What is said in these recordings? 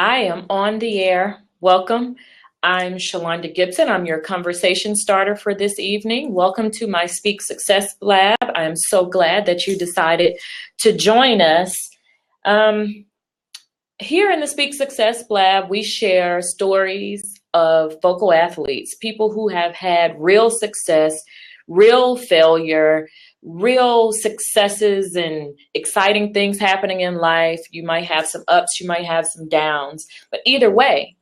I am on the air. Welcome. I'm Shalonda Gibson. I'm your conversation starter for this evening. Welcome to my Speak Success Lab. I'm so glad that you decided to join us. Here in the Speak Success Lab, we share stories of vocal athletes, people who have had real success, real failure, real successes and exciting things happening in life. You might have some ups, you might have some downs, but either way,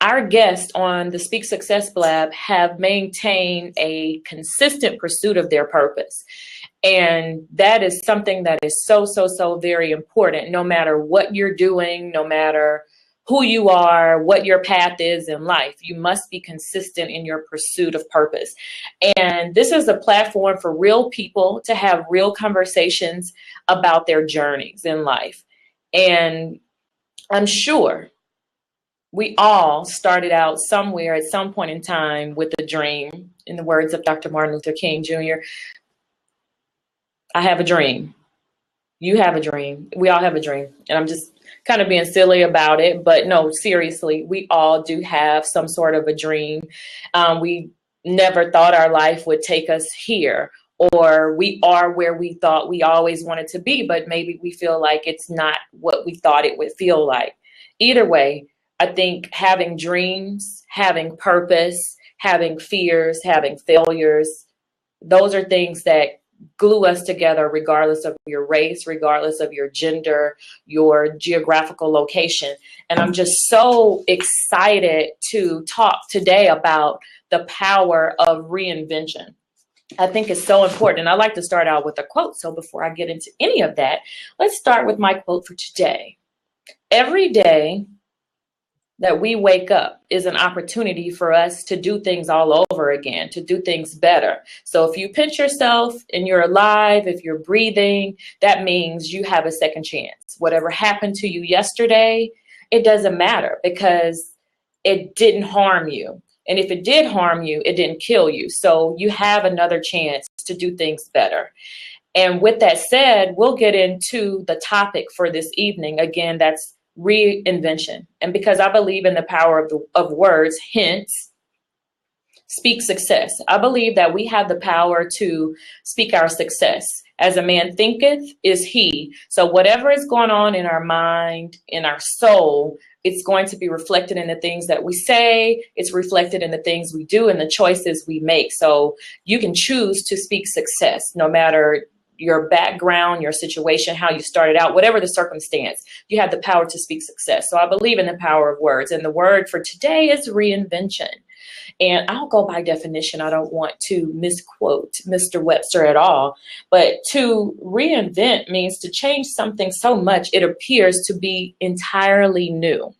our guests on the Speak Success Lab have maintained a consistent pursuit of their purpose. And that is something that is so very important. No matter what you're doing, no matter who you are, what your path is in life, you must be consistent in your pursuit of purpose. And this is a platform for real people to have real conversations about their journeys in life. And I'm sure we all started out somewhere at some point in time with a dream. In the words of Dr. Martin Luther King Jr., I have a dream. You have a dream. We all have a dream. And I'm just kind of being silly about it. But no, seriously, we all do have some sort of a dream. We never thought our life would take us here, or we are where we thought we always wanted to be, but maybe we feel like it's not what we thought it would feel like. Either way, I think having dreams, having purpose, having fears, having failures, those are things that glue us together regardless of your race, regardless of your gender, your geographical location. And I'm just so excited to talk today about the power of reinvention. I think it's so important. And I like to start out with a quote. So before I get into any of that, let's start with my quote for today. Every day that we wake up is an opportunity for us to do things all over again, to do things better. So if you pinch yourself and you're alive, if you're breathing, that means you have a second chance. Whatever happened to you yesterday, it doesn't matter because it didn't harm you. And if it did harm you, it didn't kill you. So you have another chance to do things better. And with that said, we'll get into the topic for this evening. Again, that's reinvention. And because I believe in the power of words, hence speak success. I believe that we have the power to speak our success. As a man thinketh is he. So whatever is going on in our mind, in our soul, it's going to be reflected in the things that we say. It's reflected in the things we do and the choices we make. So you can choose to speak success no matter your background, your situation, how you started out, whatever the circumstance, you have the power to speak success. So I believe in the power of words. And the word for today is reinvention. And I'll go by definition. I don't want to misquote Mr. Webster at all. But to reinvent means to change something so much it appears to be entirely new.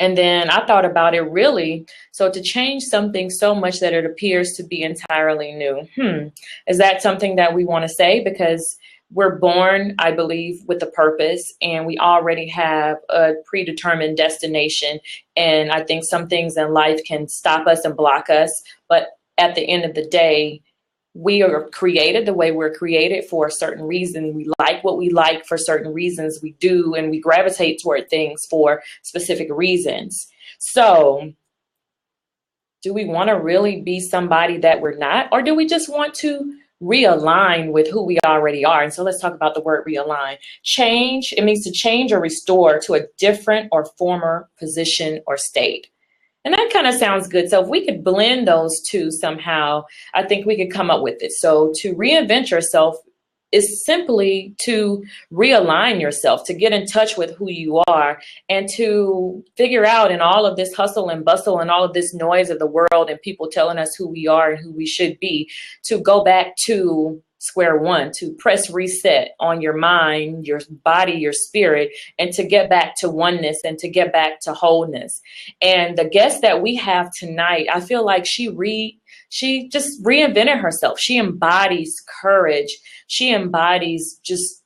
And then I thought about it really. So to change something so much that it appears to be entirely new. Is that something that we want to say? Because we're born, I believe, with a purpose, and we already have a predetermined destination. And I think some things in life can stop us and block us. But at the end of the day, we are created the way we're created for a certain reason. We like what we like for certain reasons. We do, and we gravitate toward things for specific reasons. So do we want to really be somebody that we're not, or do we just want to realign with who we already are? And so let's talk about the word realign. Change, it means to change or restore to a different or former position or state. And that kind of sounds good. So if we could blend those two somehow, I think we could come up with it. So to reinvent yourself is simply to realign yourself, to get in touch with who you are, and to figure out in all of this hustle and bustle and all of this noise of the world and people telling us who we are and who we should be, to go back to square one, to press reset on your mind, your body, your spirit, and to get back to oneness and to get back to wholeness. And the guest that we have tonight, I feel like she just reinvented herself. She embodies courage. She embodies just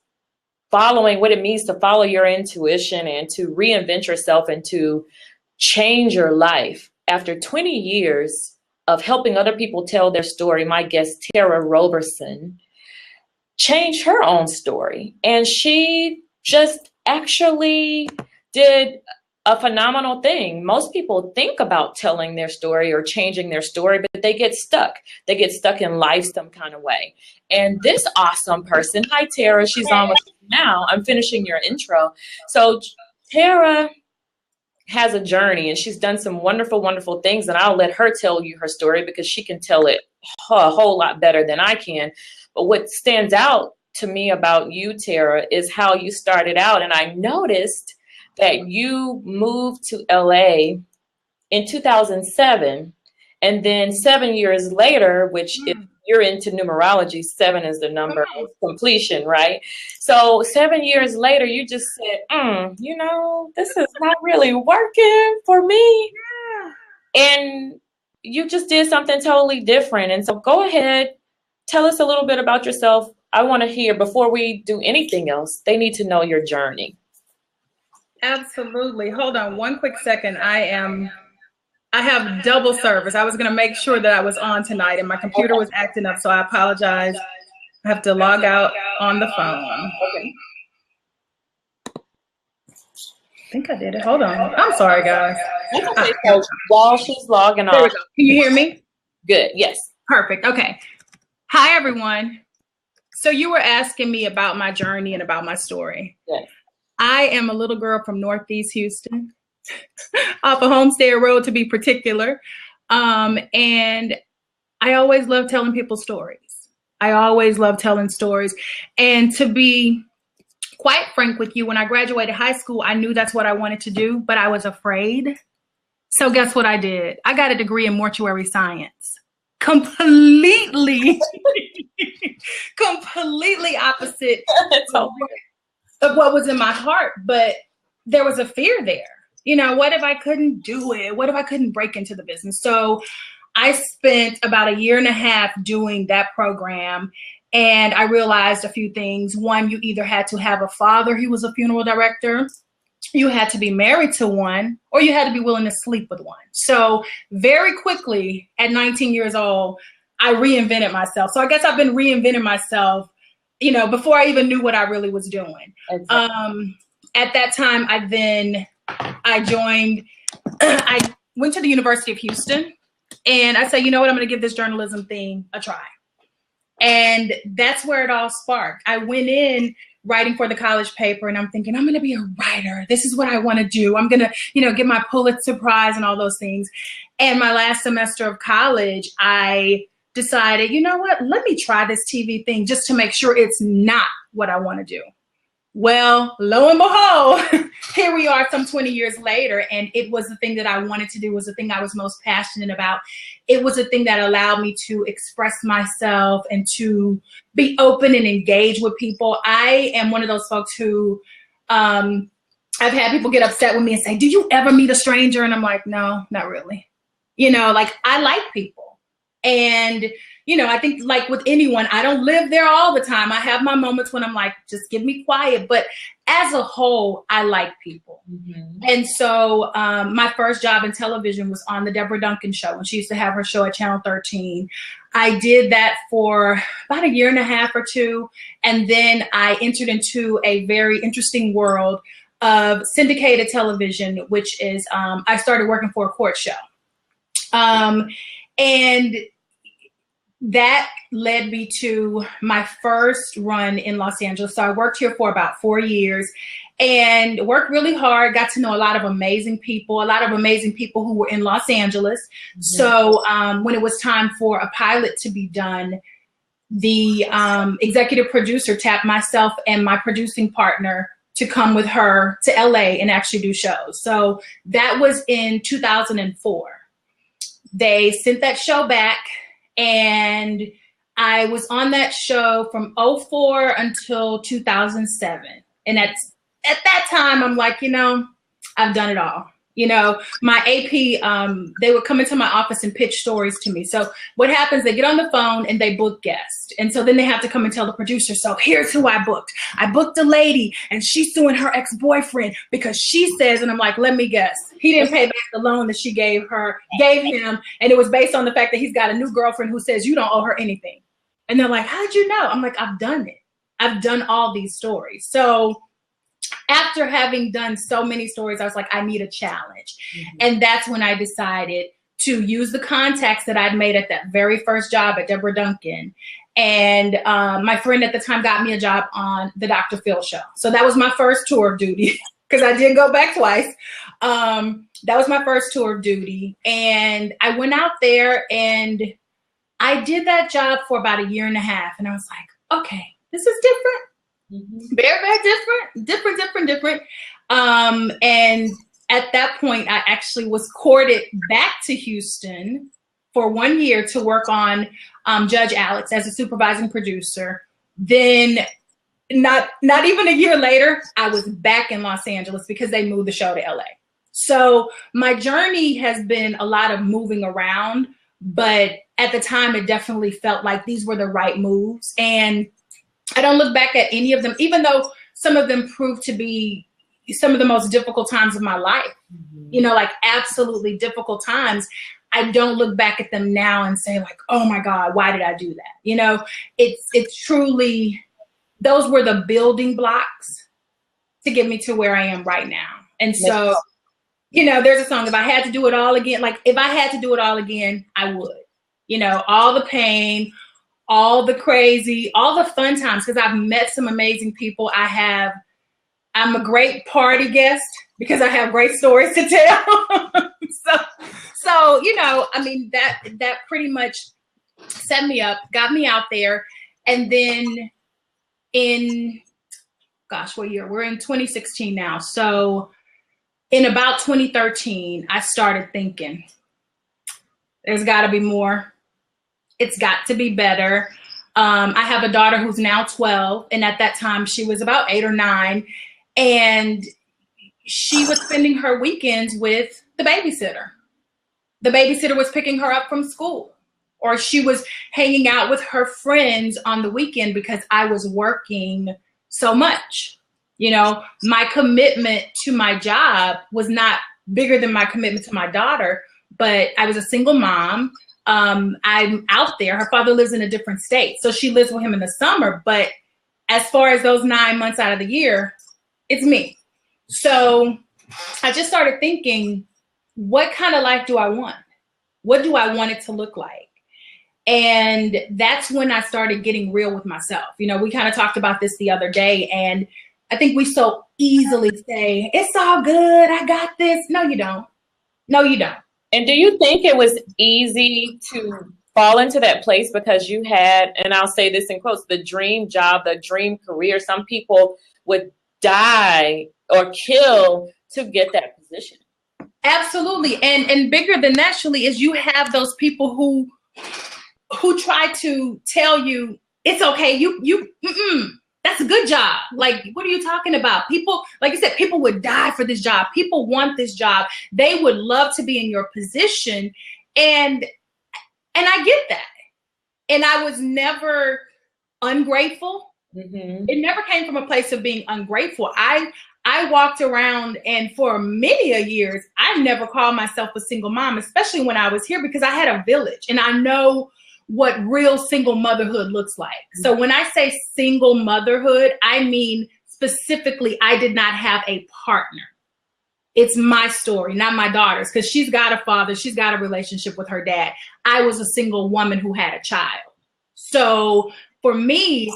following what it means to follow your intuition and to reinvent yourself and to change your life. After 20 years of helping other people tell their story, my guest, Tara Roberson, changed her own story. And she just actually did a phenomenal thing. Most people think about telling their story or changing their story, but they get stuck. They get stuck in life some kind of way. And this awesome person, hi Tara, she's on with us now. I'm finishing your intro. So Tara has a journey and she's done some wonderful, wonderful things. And I'll let her tell you her story because she can tell it a whole lot better than I can. But what stands out to me about you, Tara, is how you started out. And I noticed that you moved to LA in 2007. And then 7 years later, which if you're into numerology, 7 is the number of completion, right? So 7 years later, you just said, you know, this is not really working for me. And you just did something totally different. And so go ahead, tell us a little bit about yourself. I want to hear, before we do anything else, they need to know your journey. Absolutely. Hold on one quick second. I have double service. I was going to make sure that I was on tonight and my computer was acting up, so I apologize. I have to log out on the phone. Okay. I think I did it. Hold on. I'm sorry, guys. Okay, so while she's logging There we off. go. Can you hear me? Good. Yes. Perfect. Okay. Hi, everyone. So you were asking me about my journey and about my story. Yes. I am a little girl from Northeast Houston, off of Homestead Road to be particular. And I always love telling people stories. I always love telling stories. And to be quite frank with you, when I graduated high school, I knew that's what I wanted to do, but I was afraid. So guess what I did? I got a degree in mortuary science. Completely opposite of what was in my heart, but there was a fear there. You know, what if I couldn't do it? What if I couldn't break into the business? So I spent about 1.5 years doing that program, and I realized a few things. One, you either had to have a father who was a funeral director, you had to be married to one, or you had to be willing to sleep with one. So very quickly at 19 years old, I reinvented myself. So I guess I've been reinventing myself, you know, before I even knew what I really was doing. Exactly. At that time, I went to the University of Houston, and I said, you know what, I'm going to give this journalism thing a try. And that's where it all sparked. I went in writing for the college paper, and I'm thinking, I'm going to be a writer. This is what I want to do. I'm going to, you know, get my Pulitzer Prize and all those things. And my last semester of college, I decided, you know what, let me try this TV thing just to make sure it's not what I want to do. Well, lo and behold, here we are some 20 years later, and it was the thing that I wanted to do, was the thing I was most passionate about. It was the thing that allowed me to express myself and to be open and engage with people. I am one of those folks who I've had people get upset with me and say, do you ever meet a stranger? And I'm like, no, not really. You know, like, I like people. And you know, I think like with anyone, I don't live there all the time. I have my moments when I'm like, just give me quiet. But as a whole, I like people. Mm-hmm. And so my first job in television was on the Deborah Duncan show, when she used to have her show at Channel 13. I did that for about 1.5 years or 2. And then I entered into a very interesting world of syndicated television, which is I started working for a court show. And that led me to my first run in Los Angeles. So I worked here for about 4 years and worked really hard, got to know a lot of amazing people who were in Los Angeles. Mm-hmm. So when it was time for a pilot to be done, the executive producer tapped myself and my producing partner to come with her to LA and actually do shows. So that was in 2004. They sent that show back, and I was on that show from 2004 until 2007. And at that time, I'm like, you know, I've done it all. You know, my AP, they would come into my office and pitch stories to me. So what happens, they get on the phone and they book guests. And so then they have to come and tell the producer, so here's who I booked. I booked a lady and she's suing her ex-boyfriend because she says, and I'm like, let me guess, he didn't pay back the loan that she gave him. And it was based on the fact that he's got a new girlfriend who says you don't owe her anything. And they're like, how'd you know? I'm like, I've done it. I've done all these stories. So After having done so many stories, I was like, I need a challenge. And that's when I decided to use the contacts that I'd made at that very first job at Deborah Duncan. And my friend at the time got me a job on the Dr. Phil show. So that was my first tour of duty, because I did go back twice. That was my first tour of duty. And I went out there and I did that job for about 1.5 years. And I was like, okay, this is different. Very, very different. And at that point, I actually was courted back to Houston for 1 year to work on Judge Alex as a supervising producer. Then not even 1 year later, I was back in Los Angeles because they moved the show to LA. So my journey has been a lot of moving around, but at the time it definitely felt like these were the right moves. And I don't look back at any of them, even though some of them proved to be some of the most difficult times of my life, you know, like absolutely difficult times. I don't look back at them now and say like, oh my God, why did I do that? You know, it's truly, those were the building blocks to get me to where I am right now. And so, you know, there's a song, if I had to do it all again, like if I had to do it all again, I would, you know, all the pain, all the crazy, all the fun times, because I've met some amazing people. I'm a great party guest because I have great stories to tell. So, you know, I mean, that pretty much set me up, got me out there. And then in, gosh, what year? We're in 2016 now. So in about 2013, I started thinking, there's got to be more. It's got to be better. I have a daughter who's now 12. And at that time, she was about 8 or 9. And she was spending her weekends with the babysitter. The babysitter was picking her up from school, or she was hanging out with her friends on the weekend because I was working so much. You know, my commitment to my job was not bigger than my commitment to my daughter, but I was a single mom. I'm out there. Her father lives in a different state, so she lives with him in the summer. But as far as those 9 months out of the year, it's me. So I just started thinking, what kind of life do I want? What do I want it to look like? And that's when I started getting real with myself. You know, we kind of talked about this the other day, and I think we so easily say, it's all good, I got this. No, you don't. No, you don't. And do you think it was easy to fall into that place because you had, and I'll say this in quotes, the dream job, the dream career? Some people would die or kill to get that position. Absolutely. And bigger than that, Shirley, is you have those people who try to tell you it's okay. That's a good job. Like, what are you talking about? People, like I said, people would die for this job. People want this job. They would love to be in your position. And I get that. And I was never ungrateful. It never came from a place of being ungrateful. I walked around, and for many a years, I never called myself a single mom, especially when I was here, because I had a village and I know what real single motherhood looks like. So when I say single motherhood, I mean specifically, I did not have a partner. It's my story, not my daughter's, because she's got a father, she's got a relationship with her dad. I was a single woman who had a child. So for me,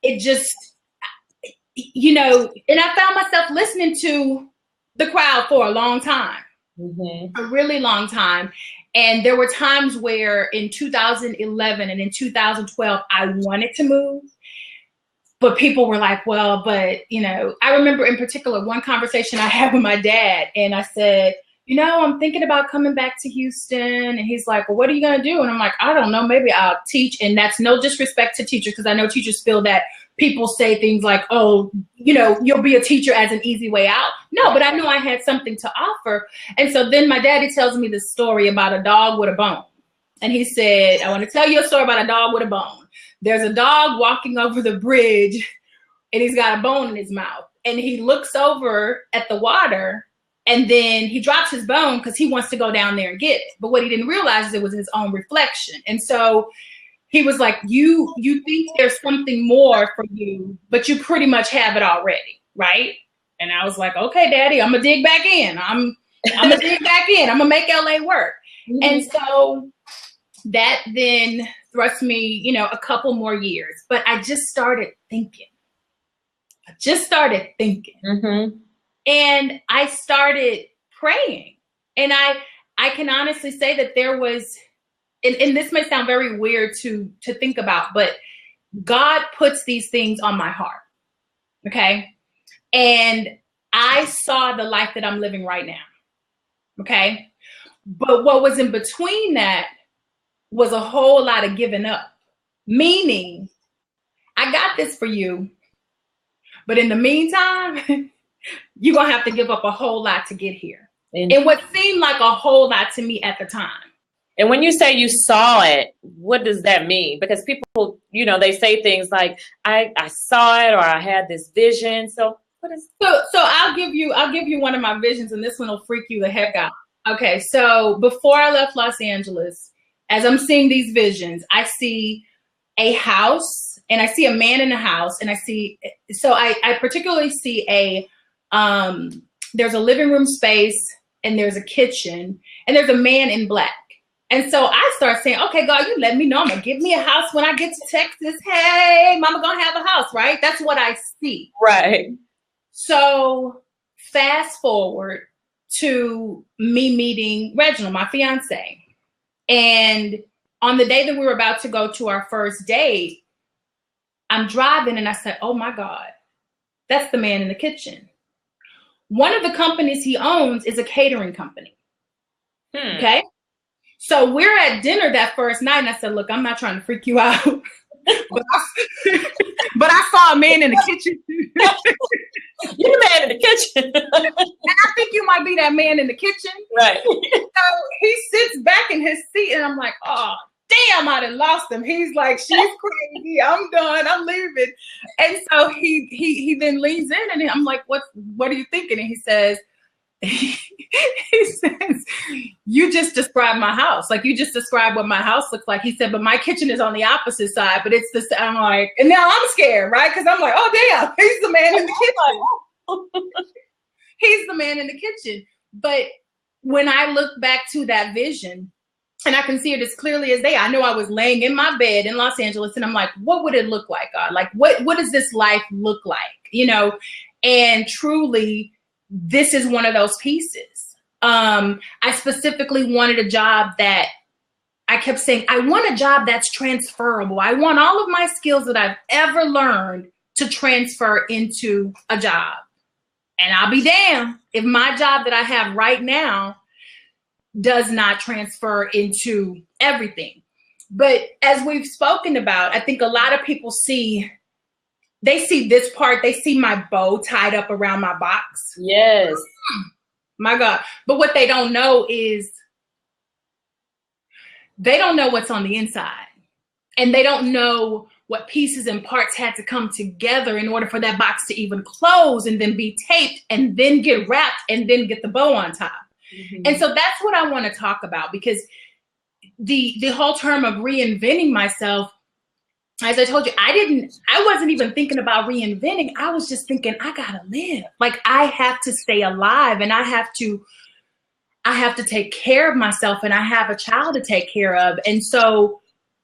it just, you know, and I found myself listening to the crowd for a long time, a really long time. And there were times where in 2011 and in 2012, I wanted to move, but people were like, well, but, you know, I remember in particular one conversation I had with my dad, and I said, you know, I'm thinking about coming back to Houston. And he's like, well, what are you going to do? And I'm like, I don't know, maybe I'll teach. And that's no disrespect to teachers, because I know teachers feel that people say things like, oh, you know, you'll be a teacher as an easy way out. No, but I knew I had something to offer. And so then my daddy tells me this story about a dog with a bone. And he said, I want to tell you a story about a dog with a bone. There's a dog walking over the bridge, and he's got a bone in his mouth. And he looks over at the water, and then he drops his bone because he wants to go down there and get it. But what he didn't realize is it was his own reflection. And so he was like, you think there's something more for you, but you pretty much have it already, right? And I was like, okay, Daddy, I'm gonna dig back in. I'm gonna dig back in. I'm gonna make LA work. Mm-hmm. And so that then thrust me, you know, a couple more years. But I just started thinking. Mm-hmm. And I started praying. And I can honestly say that there was, and this may sound very weird to think about, but God puts these things on my heart. Okay. And I saw the life that I'm living right now. Okay. But what was in between that was a whole lot of giving up. Meaning, I got this for you, but in the meantime, you're going to have to give up a whole lot to get here. And what seemed like a whole lot to me at the time. And when you say you saw it, what does that mean? Because people, you know, they say things like, I saw it, or I had this vision. So what is so I'll give you one of my visions, and this one will freak you the heck out. Okay, so before I left Los Angeles, as I'm seeing these visions, I see a house, and I see a man in the house, and I particularly see there's a living room space, and there's a kitchen, and there's a man in black. And so I start saying, okay, God, you let me know. I'm going to give me a house when I get to Texas. Hey, mama going to have a house, right? That's what I see. Right. So fast forward to me meeting Reginald, my fiance. And on the day that we were about to go to our first date, I'm driving and I said, oh my God, that's the man in the kitchen. One of the companies he owns is a catering company. Okay. So we're at dinner that first night, and I said, look, I'm not trying to freak you out, but I saw a man in the kitchen. You're the man in the kitchen. And I think you might be that man in the kitchen. Right. So he sits back in his seat, and I'm like, oh, damn, I done lost him. He's like, she's crazy. I'm done. I'm leaving. And so he then leans in, and I'm like, what are you thinking? And he says, you just described my house. Like, you just described what my house looks like. He said, but my kitchen is on the opposite side, but it's the, I'm like, and now I'm scared, right? Because I'm like, oh, damn, he's the man in the kitchen. He's the man in the kitchen. But when I look back to that vision, and I can see it as clearly as day, I know I was laying in my bed in Los Angeles, and I'm like, what would it look like, God? Like, what does this life look like? You know, and truly, this is one of those pieces. I specifically wanted a job that I kept saying, I want a job that's transferable. I want all of my skills that I've ever learned to transfer into a job. And I'll be damned if my job that I have right now does not transfer into everything. But as we've spoken about, I think a lot of people see this part, they see my bow tied up around my box. Yes. My God. But what they don't know is they don't know what's on the inside. And they don't know what pieces and parts had to come together in order for that box to even close and then be taped and then get wrapped and then get the bow on top. Mm-hmm. And so that's what I want to talk about, because the whole term of reinventing myself, as I told you, I wasn't even thinking about reinventing. I was just thinking, I gotta live. Like, I have to stay alive, and I have to take care of myself, and I have a child to take care of. And so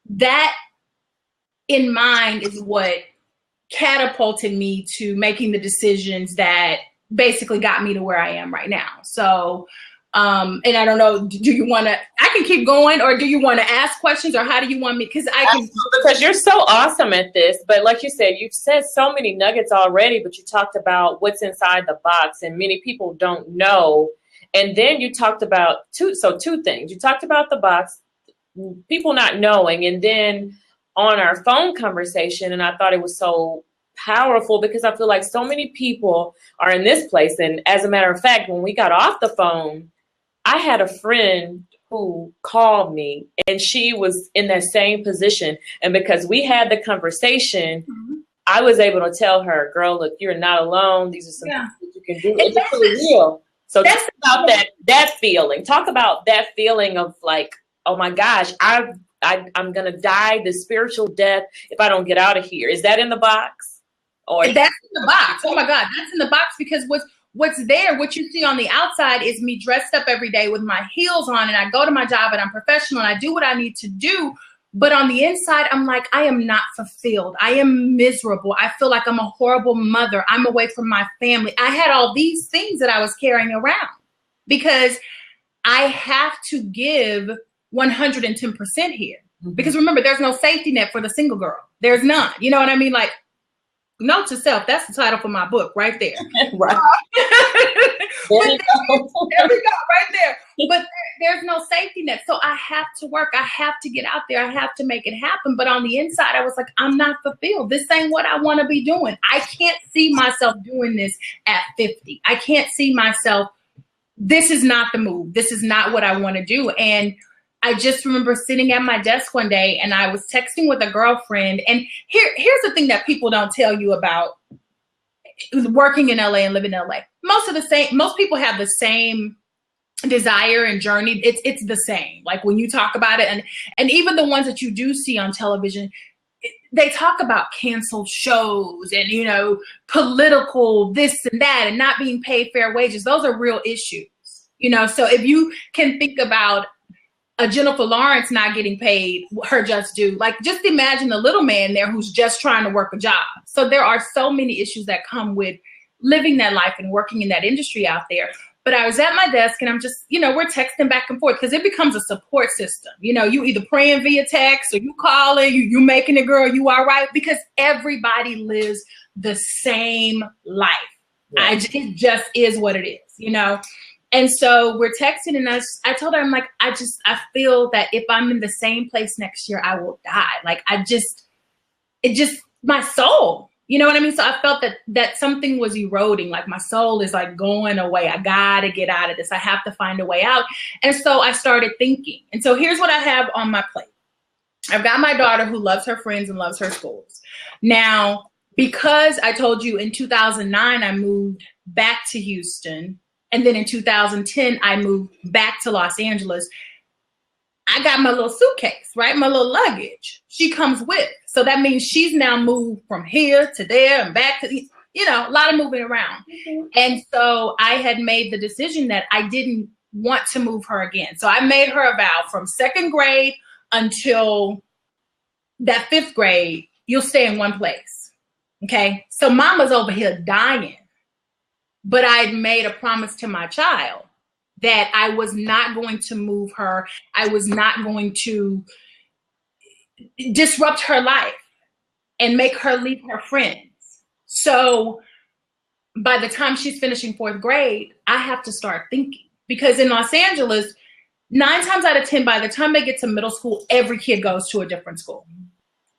that in mind is what catapulted me to making the decisions that basically got me to where I am right now. So, and I don't know, do you want to, I can keep going, or do you want to ask questions, or how do you want me? Because you're so awesome at this. But like you said, you've said so many nuggets already, but you talked about what's inside the box, and many people don't know. And then you talked about two things. You talked about the box, people not knowing, and then on our phone conversation, and I thought it was so powerful because I feel like so many people are in this place. And as a matter of fact, when we got off the phone, I had a friend who called me, and she was in that same position. And because we had the conversation, mm-hmm. I was able to tell her, girl, look, you're not alone. These are some things that you can do. It's really real. So talk about that feeling. Talk about that feeling of like, oh my gosh, I'm going to die the spiritual death if I don't get out of here. Is that in the box? Or that's in the box. Oh my God, that's in the box, because what's there, what you see on the outside is me dressed up every day with my heels on, and I go to my job and I'm professional and I do what I need to do. But on the inside, I'm like, I am not fulfilled. I am miserable. I feel like I'm a horrible mother. I'm away from my family. I had all these things that I was carrying around because I have to give 110% here. Because remember, there's no safety net for the single girl. There's none. You know what I mean? Like, note to self, that's the title for my book right there. Right. There we go, right there. But there's no safety net. So I have to work. I have to get out there. I have to make it happen. But on the inside, I was like, I'm not fulfilled. This ain't what I want to be doing. I can't see myself doing this at 50. I can't see myself. This is not the move. This is not what I want to do. And I just remember sitting at my desk one day and I was texting with a girlfriend. And here's the thing that people don't tell you about working in LA and living in LA. Most people have the same desire and journey. It's the same. Like when you talk about it, and even the ones that you do see on television, they talk about canceled shows and, you know, political this and that and not being paid fair wages. Those are real issues, you know. So if you can think about a Jennifer Lawrence not getting paid her just due, like just imagine the little man there who's just trying to work a job. So there are so many issues that come with living that life and working in that industry out there. But I was at my desk and I'm just, you know, we're texting back and forth because it becomes a support system. You know, you either praying via text or you calling, you making it, girl, you all right? Because everybody lives the same life. Yeah. It just is what it is, you know? And so we're texting and I told her, I'm like, I feel that if I'm in the same place next year, I will die. Like my soul, you know what I mean? So I felt that something was eroding, like my soul is like going away. I gotta get out of this. I have to find a way out. And so I started thinking. And so here's what I have on my plate. I've got my daughter who loves her friends and loves her schools. Now, because I told you in 2009, I moved back to Houston. And then in 2010, I moved back to Los Angeles. I got my little suitcase, right? My little luggage. She comes with. So that means she's now moved from here to there and back to, you know, a lot of moving around. Mm-hmm. And so I had made the decision that I didn't want to move her again. So I made her a vow from second grade until that fifth grade, you'll stay in one place. Okay. So mama's over here dying. But I had made a promise to my child that I was not going to move her. I was not going to disrupt her life and make her leave her friends. So by the time she's finishing fourth grade, I have to start thinking. Because in Los Angeles, 9 times out of 10, by the time they get to middle school, every kid goes to a different school.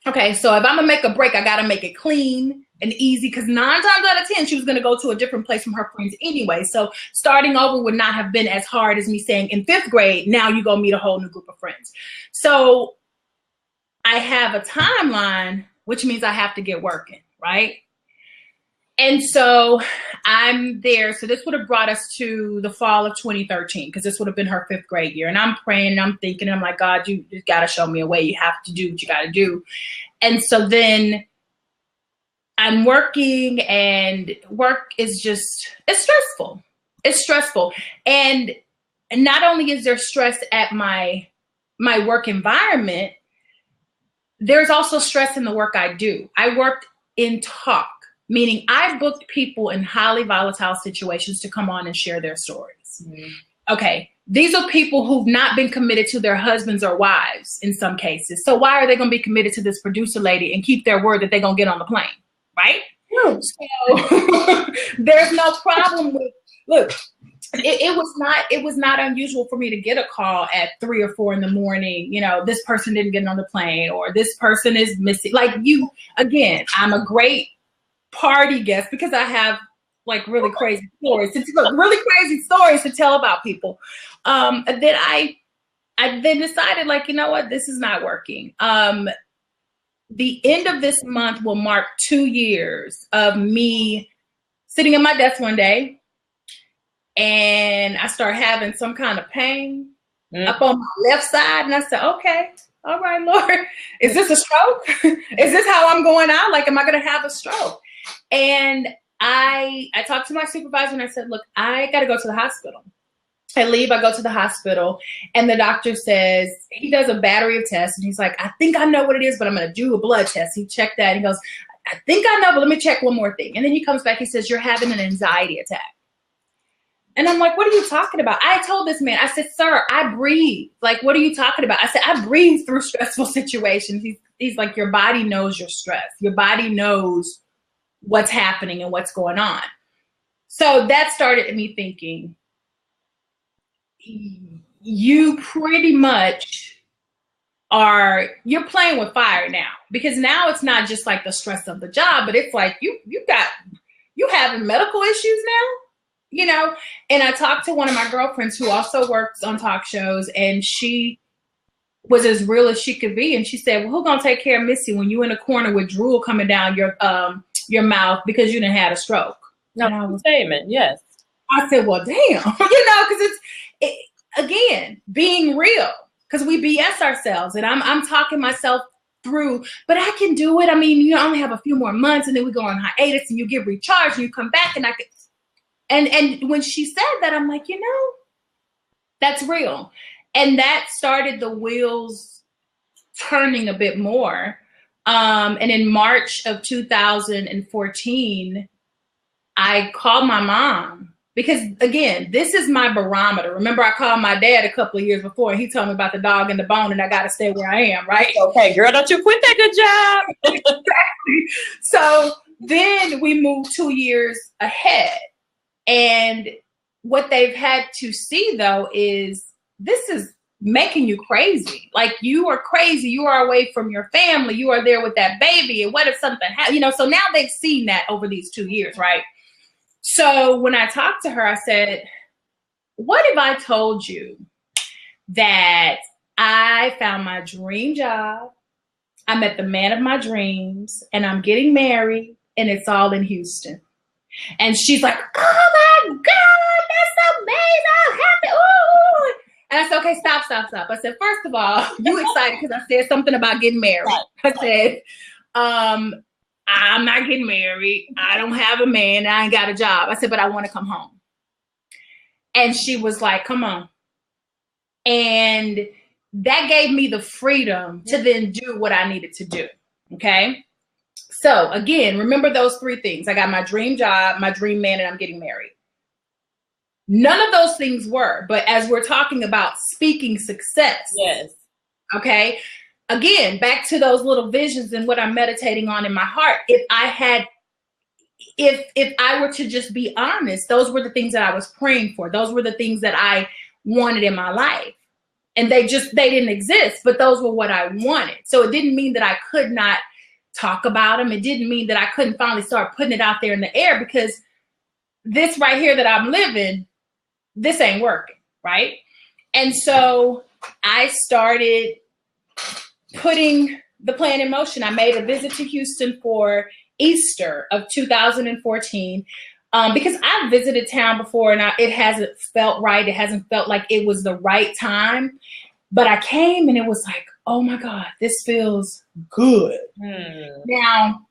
Okay, so if I'm gonna make a break, I gotta make it clean and easy, because 9 times out of 10, she was gonna go to a different place from her friends anyway. So starting over would not have been as hard as me saying in 5th grade, now you go meet a whole new group of friends. So I have a timeline, which means I have to get working, right? And so I'm there. So this would have brought us to the fall of 2013, because this would have been her 5th grade year. And I'm praying and I'm thinking, I'm like, God, you got to show me a way. You have to do what you got to do. And so then I'm working, and work is just, it's stressful. It's stressful. And not only is there stress at my work environment, there's also stress in the work I do. I worked in talk, meaning I booked people in highly volatile situations to come on and share their stories. Mm-hmm. Okay, these are people who've not been committed to their husbands or wives in some cases. So why are they going to be committed to this producer lady and keep their word that they're going to get on the plane, right? Mm. So there's no problem with, look, it was not unusual for me to get a call at 3 or 4 in the morning. You know, this person didn't get on the plane, or this person is missing. Like again, I'm a great party guest because I have like really crazy stories to tell about people. Then I then decided, like, you know what, this is not working. The end of this month will mark 2 years of me sitting at my desk one day, and I start having some kind of pain up on my left side. And I said, okay, all right, Lord, is this a stroke? Is this how I'm going out? Like, am I going to have a stroke? And I talked to my supervisor and I said, look, I got to go to the hospital. I leave, I go to the hospital, and the doctor says, he does a battery of tests, and he's like, I think I know what it is, but I'm going to do a blood test. He checked that, and he goes, I think I know, but let me check one more thing. And then he comes back, he says, you're having an anxiety attack. And I'm like, what are you talking about? I told this man, I said, sir, I breathe. Like, what are you talking about? I said, I breathe through stressful situations. He's like, your body knows you're stressed. Your body knows what's happening and what's going on. So that started me thinking, you pretty much you're playing with fire now, because now it's not just like the stress of the job, but it's like you having medical issues now, And I talked to one of my girlfriends who also works on talk shows, and she was as real as she could be. And she said, well, who's going to take care of Missy when you in a corner with drool coming down your mouth because you done had a stroke? No, statement, yes. I said, well, damn, because again, being real, because we BS ourselves, and I'm talking myself through, but I can do it. I mean, you only have a few more months, and then we go on hiatus, and you get recharged, and you come back, and I can. And when she said that, I'm like, that's real, and that started the wheels turning a bit more. And in March of 2014, I called my mom. Because, again, this is my barometer. Remember, I called my dad a couple of years before, and he told me about the dog and the bone, and I got to stay where I am, right? Okay, girl, don't you quit that good job. Exactly. So then we moved 2 years ahead. And what they've had to see, though, is this is making you crazy. Like, you are crazy. You are away from your family. You are there with that baby. And what if something happens? So now they've seen that over these 2 years, right? So when I talked to her, I said, what if I told you that I found my dream job, I met the man of my dreams, and I'm getting married, and it's all in Houston? And she's like, oh my God, that's amazing. I'm happy. Ooh. And I said, okay, stop. I said, first of all, you excited because I said something about getting married. Right. I said, I'm not getting married. I don't have a man. I ain't got a job. I said, but I want to come home. And she was like, come on. And that gave me the freedom to then do what I needed to do. Okay. So again, remember those three things. I got my dream job, my dream man, and I'm getting married. None of those things were, but as we're talking about speaking success. Yes. Okay. Again, back to those little visions and what I'm meditating on in my heart. If I were to just be honest, those were the things that I was praying for. Those were the things that I wanted in my life. And they didn't exist, but those were what I wanted. So it didn't mean that I could not talk about them. It didn't mean that I couldn't finally start putting it out there in the air, because this right here that I'm living, this ain't working, right? And so I started putting the plan in motion. I made a visit to Houston for Easter of 2014 because I've visited town before, and it hasn't felt right. It hasn't felt like it was the right time. But I came and it was like, oh my God, this feels good. Now,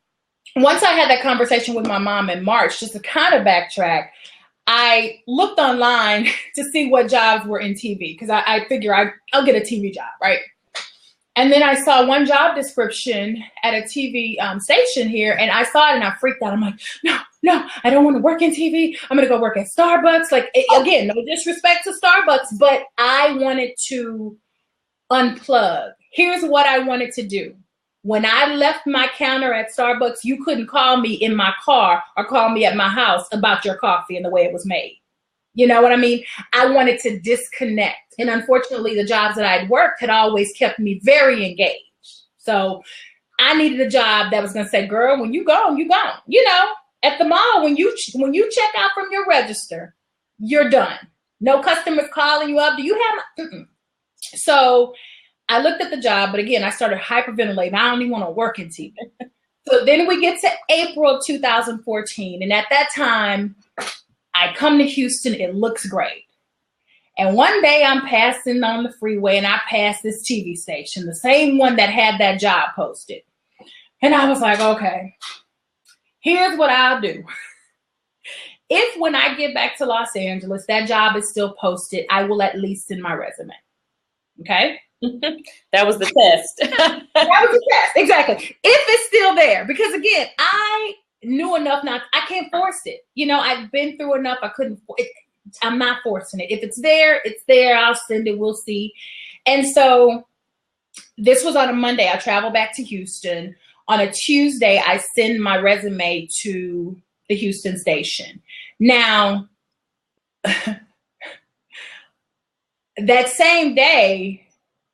once I had that conversation with my mom in March, just to kind of backtrack, I looked online to see what jobs were in TV, because I figure I'll get a TV job, right? And then I saw one job description at a TV station here, and I saw it and I freaked out. I'm like, no, I don't want to work in TV. I'm going to go work at Starbucks. Like, again, no disrespect to Starbucks, but I wanted to unplug. Here's what I wanted to do. When I left my counter at Starbucks, you couldn't call me in my car or call me at my house about your coffee and the way it was made. You know what I mean? I wanted to disconnect. And unfortunately, the jobs that I'd worked had always kept me very engaged. So I needed a job that was going to say, girl, when you go, you go. You know, at the mall, when you check out from your register, you're done. No customers calling you up. Do you have? So I looked at the job, but again, I started hyperventilating. I don't even want to work in TV. So then we get to April of 2014. And at that time, I come to Houston. It looks great. And one day I'm passing on the freeway and I pass this TV station, the same one that had that job posted. And I was like, okay, Here's what I'll do. If when I get back to Los Angeles, that job is still posted, I will at least send my resume. Okay? That was the test. That was the test, exactly. If it's still there, because again, I knew enough not, I can't force it. You know, I've been through enough. I'm not forcing it. If it's there, it's there. I'll send it. We'll see. And so this was on a Monday. I traveled back to Houston. On a Tuesday, I send my resume to the Houston station. Now, that same day,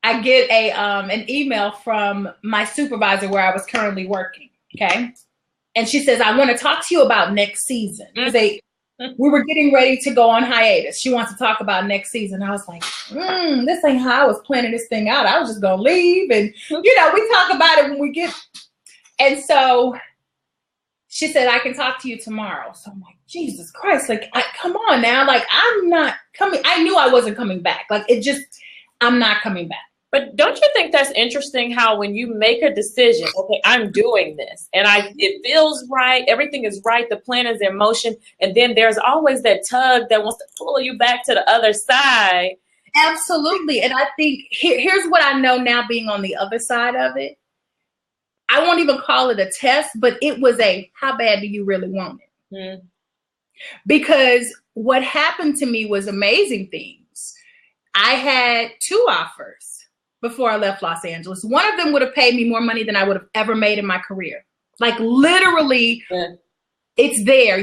I get an email from my supervisor where I was currently working, okay? And she says, I want to talk to you about next season. We were getting ready to go on hiatus. She wants to talk about next season. I was like, this ain't how I was planning this thing out. I was just going to leave. And, you know, we talk about it when we get. And so she said, I can talk to you tomorrow. So I'm like, Jesus Christ, like, come on now. Like, I'm not coming. I knew I wasn't coming back. Like, I'm not coming back. But don't you think that's interesting how when you make a decision, okay, I'm doing this and it feels right, everything is right, the plan is in motion, and then there's always that tug that wants to pull you back to the other side. Absolutely. And I think here's what I know now, being on the other side of it. I won't even call it a test, but it was how bad do you really want it? Because what happened to me was amazing things. I had 2 offers before I left Los Angeles. One of them would have paid me more money than I would have ever made in my career. Like, literally, it's there.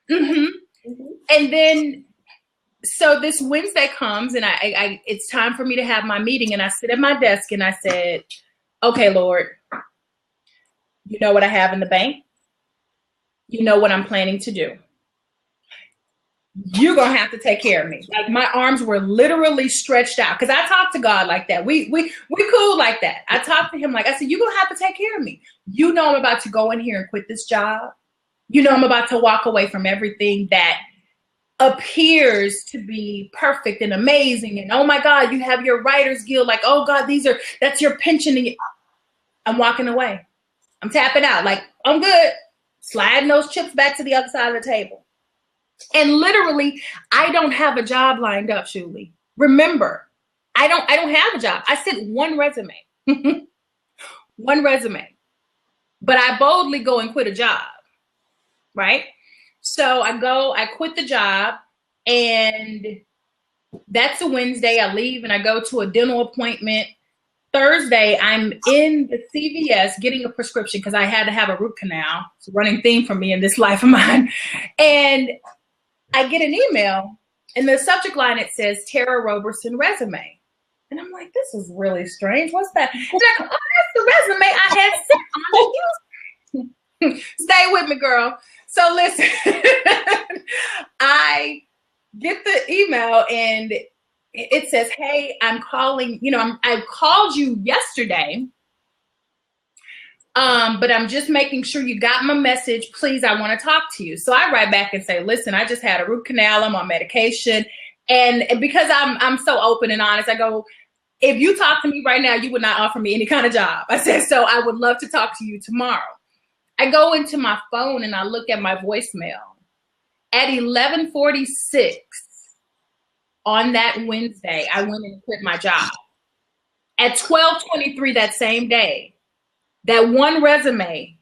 And then, so this Wednesday comes, and it's time for me to have my meeting, and I sit at my desk and I said, okay, Lord, you know what I have in the bank. You know what I'm planning to do. You're going to have to take care of me. Like, my arms were literally stretched out, because I talked to God like that. We cool like that. I talked to him like, I said, you're going to have to take care of me. You know, I'm about to go in here and quit this job. You know, I'm about to walk away from everything that appears to be perfect and amazing. And, oh my God, you have your Writers Guild. Like, oh God, that's your pension. And I'm walking away. I'm tapping out. Like, I'm good. Sliding those chips back to the other side of the table. And literally, I don't have a job lined up, Shuli. Remember, I don't have a job. I sent one resume. One resume. But I boldly go and quit a job. Right? So I quit the job, and that's a Wednesday. I leave and I go to a dental appointment. Thursday, I'm in the CVS getting a prescription because I had to have a root canal. It's a running theme for me in this life of mine. And I get an email, and the subject line, it says Tara Roberson resume. And I'm like, this is really strange. What's that? And I go, oh, that's the resume I had sent on you. Stay with me, girl. So listen, I get the email, and it says, hey, I'm calling, I called you yesterday, but I'm just making sure you got my message. Please, I want to talk to you. So I write back and say, listen, I just had a root canal. I'm on medication. And because I'm so open and honest, I go, if you talk to me right now, you would not offer me any kind of job. I said, so I would love to talk to you tomorrow. I go into my phone and I look at my voicemail. At 11:46 on that Wednesday, I went and quit my job. At 12:23 that same day, the one resume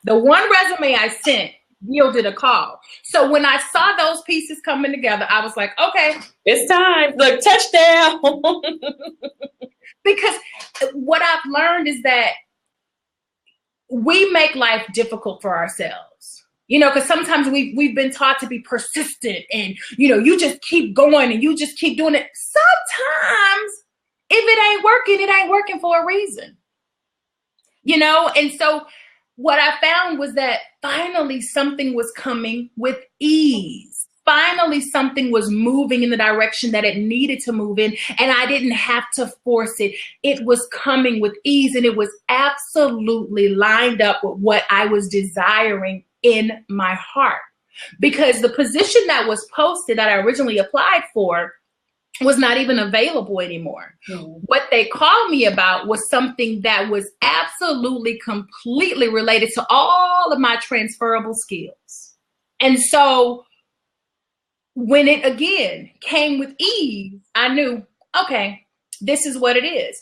I sent yielded a call. So when I saw those pieces coming together, I was like, okay, it's time. Look, touchdown. Because what I've learned is that we make life difficult for ourselves, because sometimes we've been taught to be persistent, and, you just keep going and you just keep doing it. Sometimes if it ain't working for a reason, and so what I found was that finally something was coming with ease. Finally, something was moving in the direction that it needed to move in, and I didn't have to force it. It was coming with ease, and it was absolutely lined up with what I was desiring in my heart. Because the position that was posted that I originally applied for was not even available anymore. What they called me about was something that was absolutely, completely related to all of my transferable skills. And so when it again came with ease, I knew, okay, this is what it is.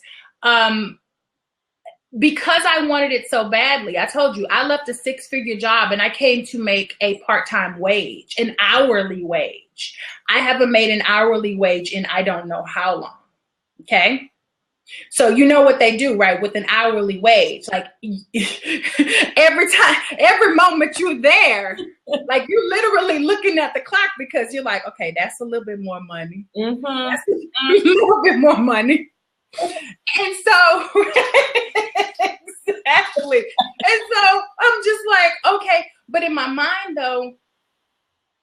Because I wanted it so badly, I told you, I left a 6-figure job and I came to make a part-time wage, an hourly wage. I haven't made an hourly wage in I don't know how long, okay? So you know what they do, right, with an hourly wage. Like every moment you're there, like you're literally looking at the clock because you're like, okay, that's a little bit more money. That's a little bit more money. And so, exactly. And so I'm just like, okay. But in my mind, though,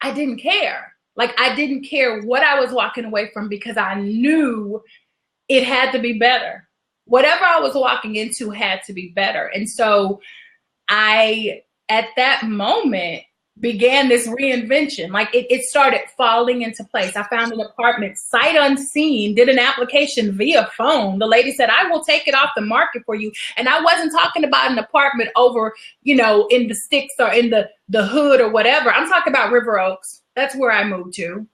I didn't care. Like, I didn't care what I was walking away from because I knew it had to be better. Whatever I was walking into had to be better. And so I, at that moment, began this reinvention. Like it started falling into place. I found an apartment sight unseen, did an application via phone. The lady said, I will take it off the market for you. And I wasn't talking about an apartment over, in the sticks or in the hood or whatever. I'm talking about River Oaks. That's where I moved to.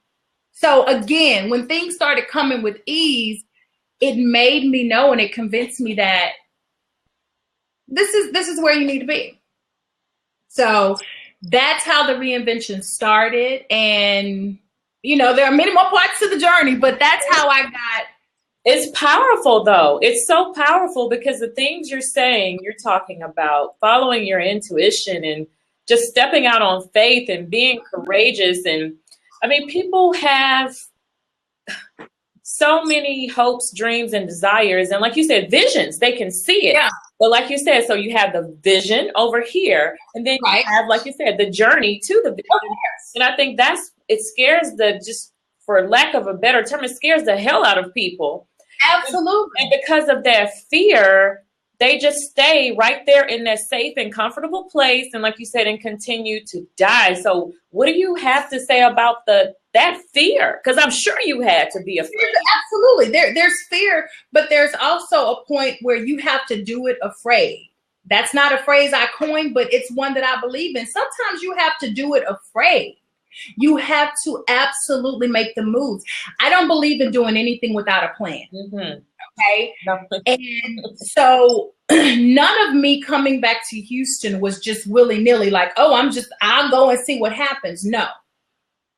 So again, when things started coming with ease, it made me know and it convinced me that this is where you need to be. So that's how the reinvention started. And, there are many more parts to the journey, but that's how I got. It's powerful, though. It's so powerful because the things you're saying, you're talking about following your intuition and just stepping out on faith and being courageous. And I mean, people have so many hopes, dreams, and desires. And like you said, visions, they can see it. Yeah. But like you said, so you have the vision over here, and then you have, like you said, the journey to the vision. And I think it scares just for lack of a better term, it scares the hell out of people. Absolutely. And because of that fear, they just stay right there in that safe and comfortable place. And like you said, and continue to die. So what do you have to say about that fear? Because I'm sure you had to be afraid. Absolutely. There's fear, but there's also a point where you have to do it afraid. That's not a phrase I coined, but it's one that I believe in. Sometimes you have to do it afraid. You have to absolutely make the moves. I don't believe in doing anything without a plan. Okay. And so none of me coming back to Houston was just willy-nilly like, oh, I'll go and see what happens. No.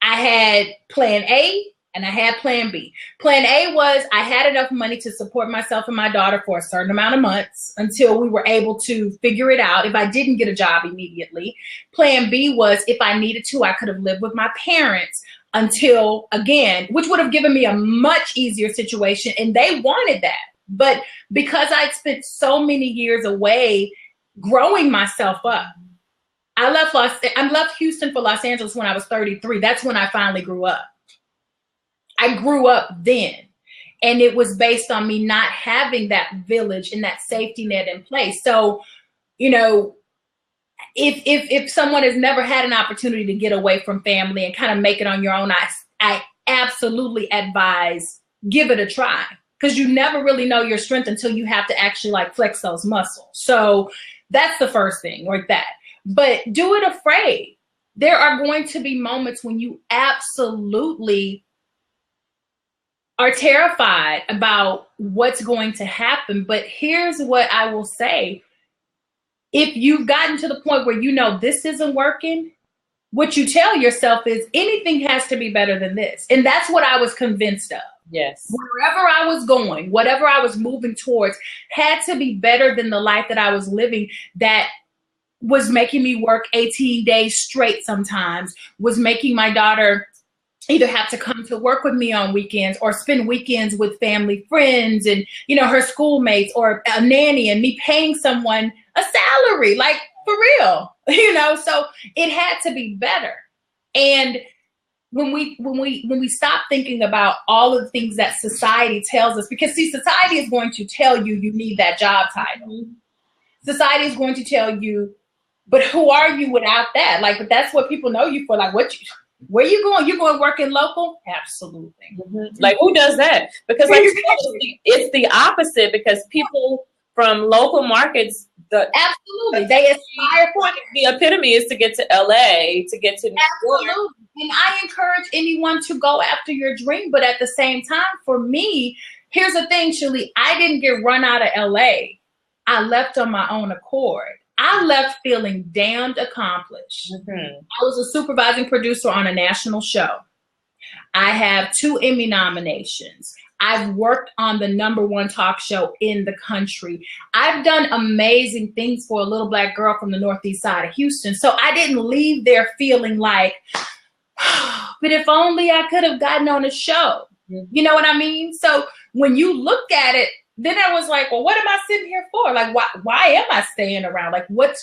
I had plan A and I had plan B. Plan A was I had enough money to support myself and my daughter for a certain amount of months until we were able to figure it out if I didn't get a job immediately. Plan B was if I needed to, I could have lived with my parents until, again, which would have given me a much easier situation. And they wanted that. But because I'd spent so many years away growing myself up, I left Houston for Los Angeles when I was 33. That's when I finally grew up. I grew up then. And it was based on me not having that village and that safety net in place. So, if someone has never had an opportunity to get away from family and kind of make it on your own, I absolutely advise give it a try, because you never really know your strength until you have to actually like flex those muscles. So that's the first thing like that. But do it afraid. There are going to be moments when you absolutely are terrified about what's going to happen. But here's what I will say. If you've gotten to the point where this isn't working, what you tell yourself is anything has to be better than this. And that's what I was convinced of. Yes. Wherever I was going, whatever I was moving towards had to be better than the life that I was living that was making me work 18 days straight sometimes, was making my daughter either have to come to work with me on weekends or spend weekends with family friends and, her schoolmates or a nanny, and me paying someone a salary, like for real, so it had to be better. And when we stop thinking about all of the things that society tells us, because see, society is going to tell you need that job title. Society is going to tell you, but who are you without that? Like, but that's what people know you for. Like, Where you going? You going working local? Absolutely. Like, who does that? Because like it's the opposite, because people from local markets, absolutely, they aspire for it. The epitome is to get to LA, to get to New York. Absolutely. And I encourage anyone to go after your dream. But at the same time, for me, here's the thing, Shirley, I didn't get run out of LA. I left on my own accord. I left feeling damned accomplished. I was a supervising producer on a national show. I have 2 Emmy nominations. I've worked on the #1 talk show in the country. I've done amazing things for a little Black girl from the northeast side of Houston. So I didn't leave there feeling like, but if only I could have gotten on a show. You know what I mean? So when you look at it, then I was like, well, what am I sitting here for? Like, why am I staying around? Like, what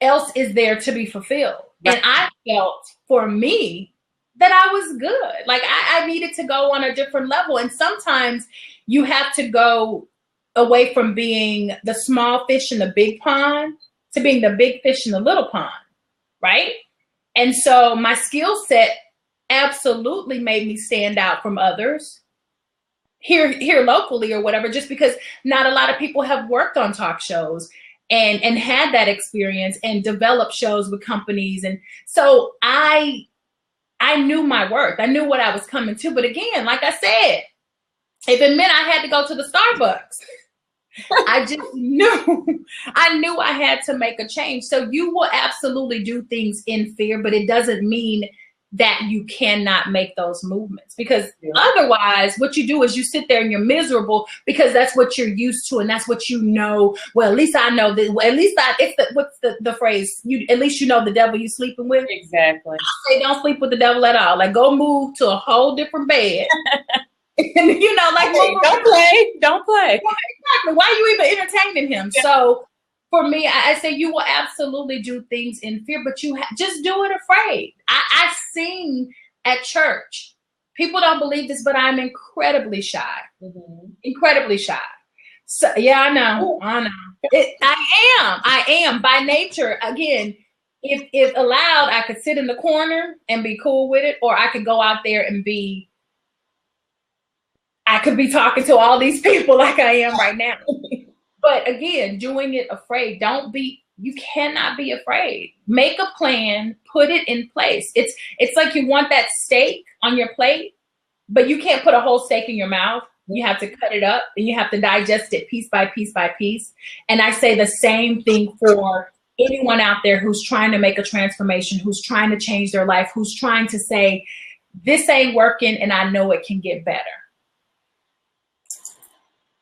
else is there to be fulfilled? Right. And I felt, for me, that I was good. Like, I needed to go on a different level. And sometimes you have to go away from being the small fish in the big pond to being the big fish in the little pond, right? And so my skill set absolutely made me stand out from others here locally or whatever, just because not a lot of people have worked on talk shows and had that experience and developed shows with companies. And so I knew my worth. I knew what I was coming to. But again, like I said, if it meant I had to go to the Starbucks, I just knew I had to make a change. So you will absolutely do things in fear, but it doesn't mean that you cannot make those movements, because otherwise what you do is you sit there and you're miserable because that's what you're used to and that's what you know. Well, at least I know that. Well, at least what's the phrase? At least you know the devil you sleeping with. Exactly. I say don't sleep with the devil at all. Like, go move to a whole different bed. And, you know, like, hey, don't play. Well, exactly. Why are you even entertaining him? Yeah. So for me, I say you will absolutely do things in fear, but you just do it afraid. I sing at church. People don't believe this, but I'm incredibly shy. Incredibly shy. So yeah, I know. I am by nature. Again, if allowed, I could sit in the corner and be cool with it, or I could go out there and I could be talking to all these people like I am right now. But again, doing it afraid. You cannot be afraid. Make a plan, put it in place. It's like you want that steak on your plate, but you can't put a whole steak in your mouth. You have to cut it up and you have to digest it piece by piece by piece. And I say the same thing for anyone out there who's trying to make a transformation, who's trying to change their life, who's trying to say, this ain't working and I know it can get better.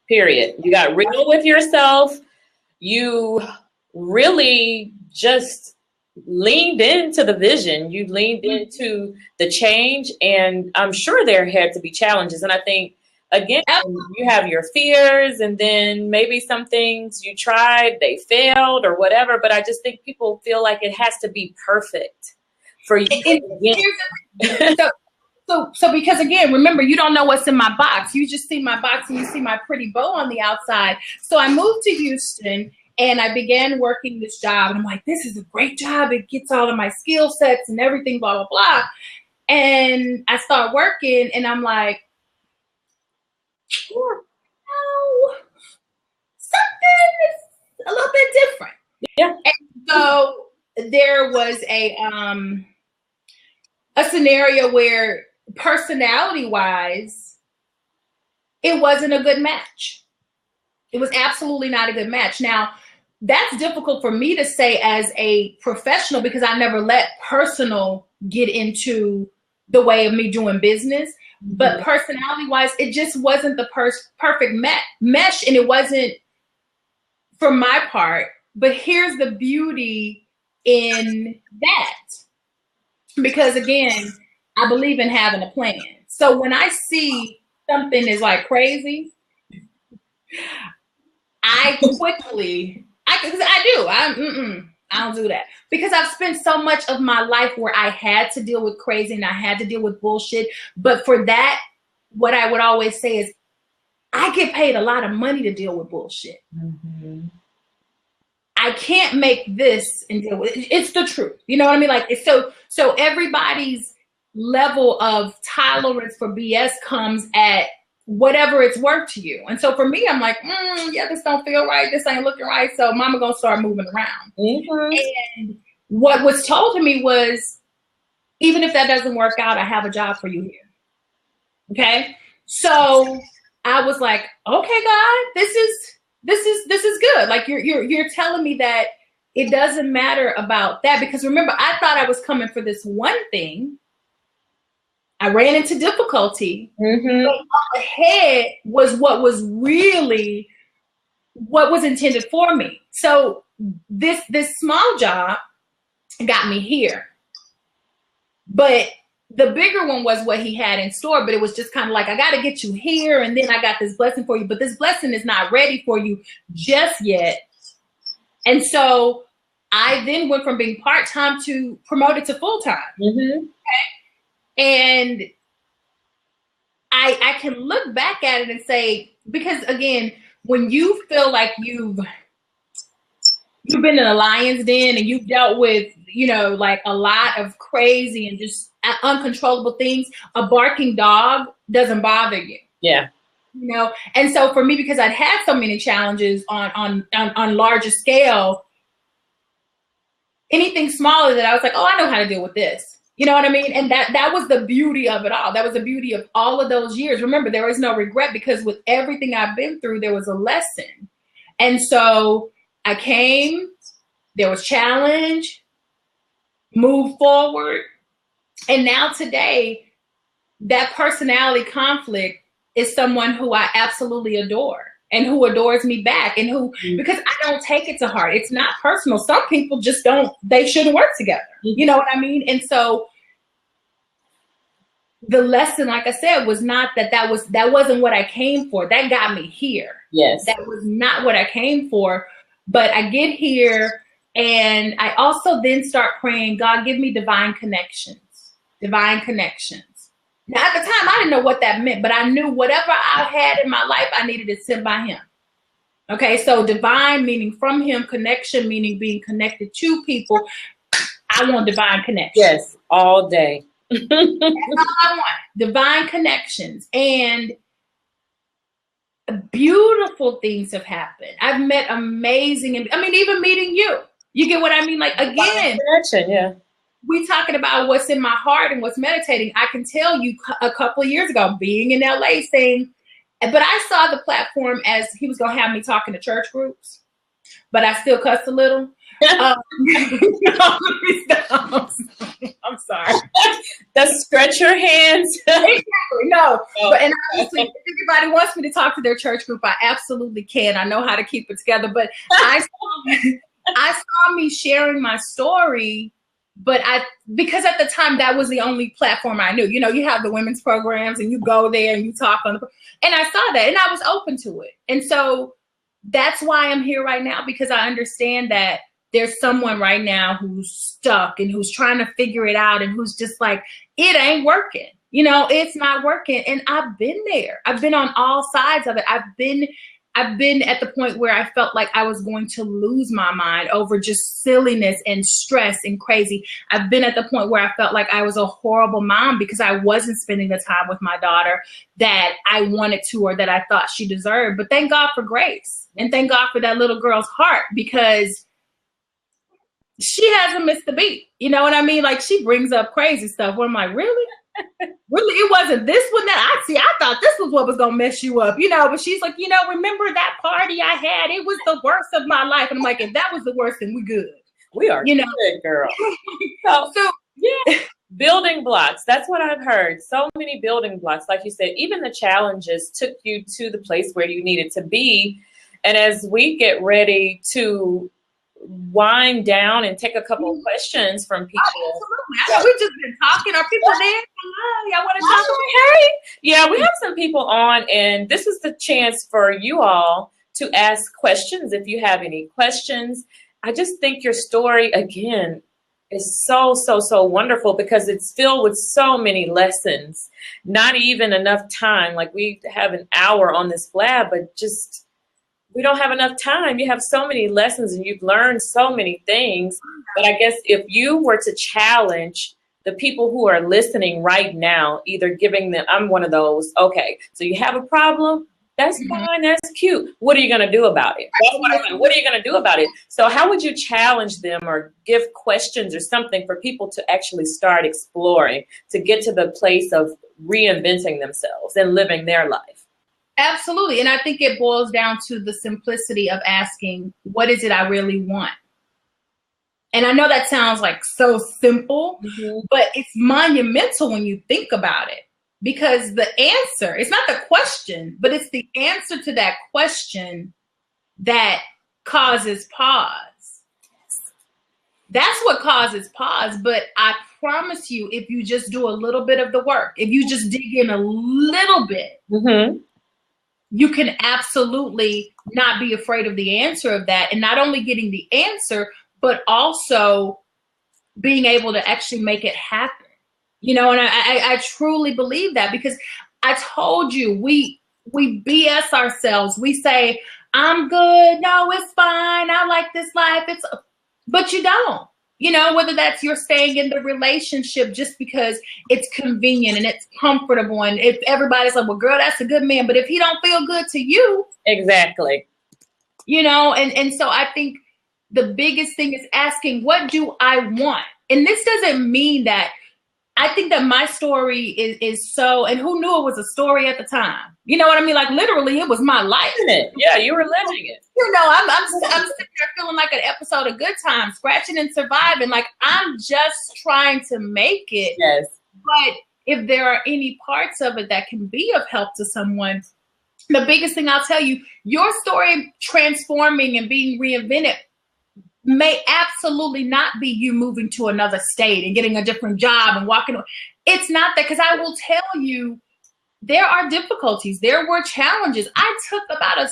Period. You got real with yourself. You really just leaned into the vision. You leaned into the change, and I'm sure there had to be challenges. And I think, again, you have your fears, and then maybe some things you tried, they failed or whatever. But I just think people feel like it has to be perfect for you. So because, again, remember, you don't know what's in my box. You just see my box and you see my pretty bow on the outside. So I moved to Houston and I began working this job. And I'm like, this is a great job. It gets all of my skill sets and everything, blah, blah, blah. And I start working and I'm like, oh, something is a little bit different. Yeah. And so there was a scenario where, personality-wise, it wasn't a good match. It was absolutely not a good match. Now, that's difficult for me to say as a professional because I never let personal get into the way of me doing business. But personality-wise, it just wasn't the perfect mesh, and it wasn't for my part. But here's the beauty in that. Because, again, I believe in having a plan. So when I see something is like crazy, I don't do that. Because I've spent so much of my life where I had to deal with crazy and I had to deal with bullshit. But for that, what I would always say is, I get paid a lot of money to deal with bullshit. I I can't make this and deal with it. It's the truth. You know what I mean? Like, it's so everybody's level of tolerance for BS comes at whatever it's worth to you. And so for me, I'm like, yeah, this don't feel right. This ain't looking right. So mama gonna start moving around. And what was told to me was, even if that doesn't work out, I have a job for you here. Okay. So I was like, okay, God, this is good. Like you're telling me that it doesn't matter about that, because remember, I thought I was coming for this one thing. I ran into difficulty. But up ahead was what was really what was intended for me. So this small job got me here, but the bigger one was what he had in store. But it was just kind of like, I got to get you here, and then I got this blessing for you, but this blessing is not ready for you just yet. And so I then went from being part-time to promoted to full-time. Okay? And I can look back at it and say, because again, when you feel like you've been in a lion's den and you've dealt with, like a lot of crazy and just uncontrollable things, a barking dog doesn't bother you. Yeah. And so for me, because I'd had so many challenges on larger scale, anything smaller that I was like, oh, I know how to deal with this. You know what I mean? And that was the beauty of it all. That was the beauty of all of those years. Remember, there was no regret, because with everything I've been through, there was a lesson. And so I came, there was challenge, move forward. And now today, that personality conflict is someone who I absolutely adore, and who adores me back, and who, because I don't take it to heart. It's not personal. Some people just they shouldn't work together. You know what I mean? And so the lesson, like I said, was not that wasn't what I came for. That got me here. Yes. That was not what I came for. But I get here, and I also then start praying, God, give me divine connections. Divine connections. Now, at the time, I didn't know what that meant, but I knew whatever I had in my life, I needed it sent by him. Okay, so divine meaning from him, connection meaning being connected to people. I want divine connection. Yes, all day. That's all I want. Divine connections. And beautiful things have happened. I've met amazing, even meeting you. You get what I mean? Like, again, connection, yeah. We talking about what's in my heart and what's meditating. I can tell you a couple of years ago, being in LA, saying, but I saw the platform as he was going to have me talking to church groups, but I still cussed a little. I'm sorry. Just stretch your hands. Exactly. No. But, and honestly, if everybody wants me to talk to their church group, I absolutely can. I know how to keep it together. But I saw me sharing my story. But because at the time that was the only platform I knew. You have the women's programs, and you go there and you talk and I saw that, and I was open to it. And so that's why I'm here right now, because I understand that there's someone right now who's stuck and who's trying to figure it out, and who's just like, it ain't working. It's not working. And I've been there. I've been on all sides of it. I've been at the point where I felt like I was going to lose my mind over just silliness and stress and crazy. I've been at the point where I felt like I was a horrible mom because I wasn't spending the time with my daughter that I wanted to, or that I thought she deserved. But thank God for grace, and thank God for that little girl's heart, because she hasn't missed a beat. You know what I mean? Like, she brings up crazy stuff where I'm like, really? Really, it wasn't this one that I thought this was what was gonna mess you up, but she's like, remember that party I had? It was the worst of my life. And I'm like, if that was the worst, then we good. We are good, girl. So yeah, building blocks. That's what I've heard. So many building blocks. Like you said, even the challenges took you to the place where you needed to be. And as we get ready to wind down and take a couple of questions from people. Absolutely. I know we've just been talking. Are people there? Hello, y'all want to talk? Hey. Yeah, we have some people on, and this is the chance for you all to ask questions if you have any questions. I just think your story, again, is so, so, so wonderful, because it's filled with so many lessons. Not even enough time. Like, we have an hour on this blab, but just we don't have enough time. You have so many lessons and you've learned so many things. But I guess if you were to challenge the people who are listening right now, either giving them, I'm one of those, okay, so you have a problem? That's fine, that's cute. What are you going to do about it? What are you going to do about it? So how would you challenge them or give questions or something for people to actually start exploring to get to the place of reinventing themselves and living their life? Absolutely. And I think it boils down to the simplicity of asking, what is it I really want? And I know that sounds like so simple, but it's monumental when you think about it, because the answer, it's not the question, but it's the answer to that question that causes pause. That's what causes pause. But I promise you, if you just do a little bit of the work, if you just dig in a little bit, you can absolutely not be afraid of the answer of that. And not only getting the answer, but also being able to actually make it happen. You know, and I truly believe that, because I told you, we BS ourselves. We say, I'm good. No, it's fine. I like this life. But you don't. You know, whether that's you're staying in the relationship just because it's convenient and it's comfortable, and if everybody's like, well, girl, that's a good man, but if he don't feel good to you, exactly. You know, and so I think the biggest thing is asking, what do I want? And this doesn't mean that, I think that my story is so, and who knew it was a story at the time? You know what I mean? Like literally, it was my life. Yeah, you were living it. You know, I'm sitting there feeling like an episode of Good Times, scratching and surviving. Like I'm just trying to make it. Yes. But if there are any parts of it that can be of help to someone, the biggest thing I'll tell you, your story transforming and being reinvented may absolutely not be you moving to another state and getting a different job and walking. It's not that, because I will tell you, there are difficulties. There were challenges. I took about a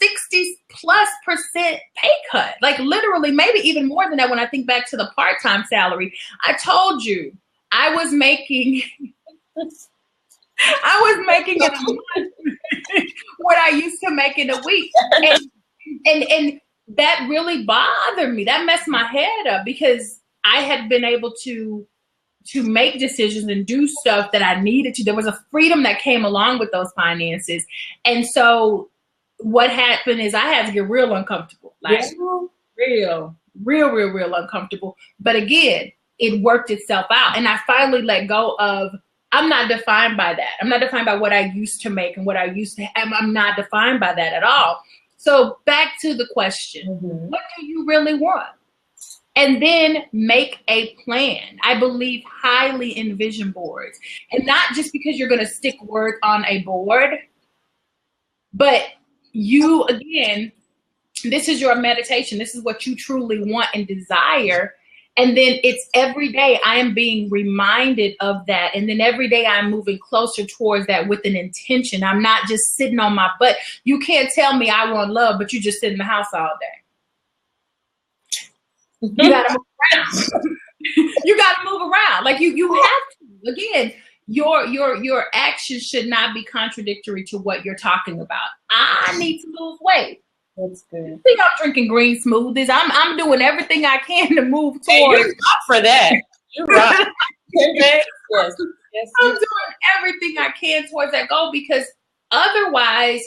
60+% pay cut, like literally, maybe even more than that when I think back to the part-time salary. I told you I was making in a month what I used to make in a week. And that really bothered me. That messed my head up, because I had been able to make decisions and do stuff that I needed to. There was a freedom that came along with those finances. And so what happened is I had to get real uncomfortable, like real uncomfortable. But again, it worked itself out. And I finally let go of, I'm not defined by that. I'm not defined by what I used to make and what I used to have. I'm not defined by that at all. So back to the question, what do you really want? And then make a plan. I believe highly in vision boards. And not just because you're going to stick words on a board, but you, again, this is your meditation. This is what you truly want and desire. And then it's every day I am being reminded of that. And then every day I'm moving closer towards that with an intention. I'm not just sitting on my butt. You can't tell me I want love, but you just sit in the house all day. You gotta move around. You gotta move around. Like you have to. Again, your actions should not be contradictory to what you're talking about. I need to lose weight. That's good. See, I'm drinking green smoothies. I'm doing everything I can to move towards. Hey, you're up for that. You're right. Yes. I'm doing everything I can towards that goal, because otherwise,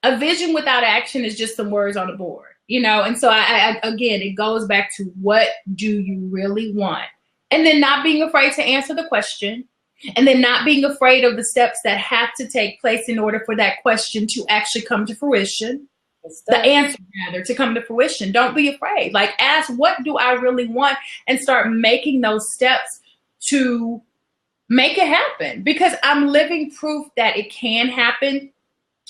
a vision without action is just some words on a board, you know. And so, I again, it goes back to, what do you really want? And then not being afraid to answer the question, and then not being afraid of the steps that have to take place in order for that question to actually come to fruition. The answer, rather, to come to fruition. Don't be afraid. Like, ask, what do I really want? And start making those steps to make it happen. Because I'm living proof that it can happen.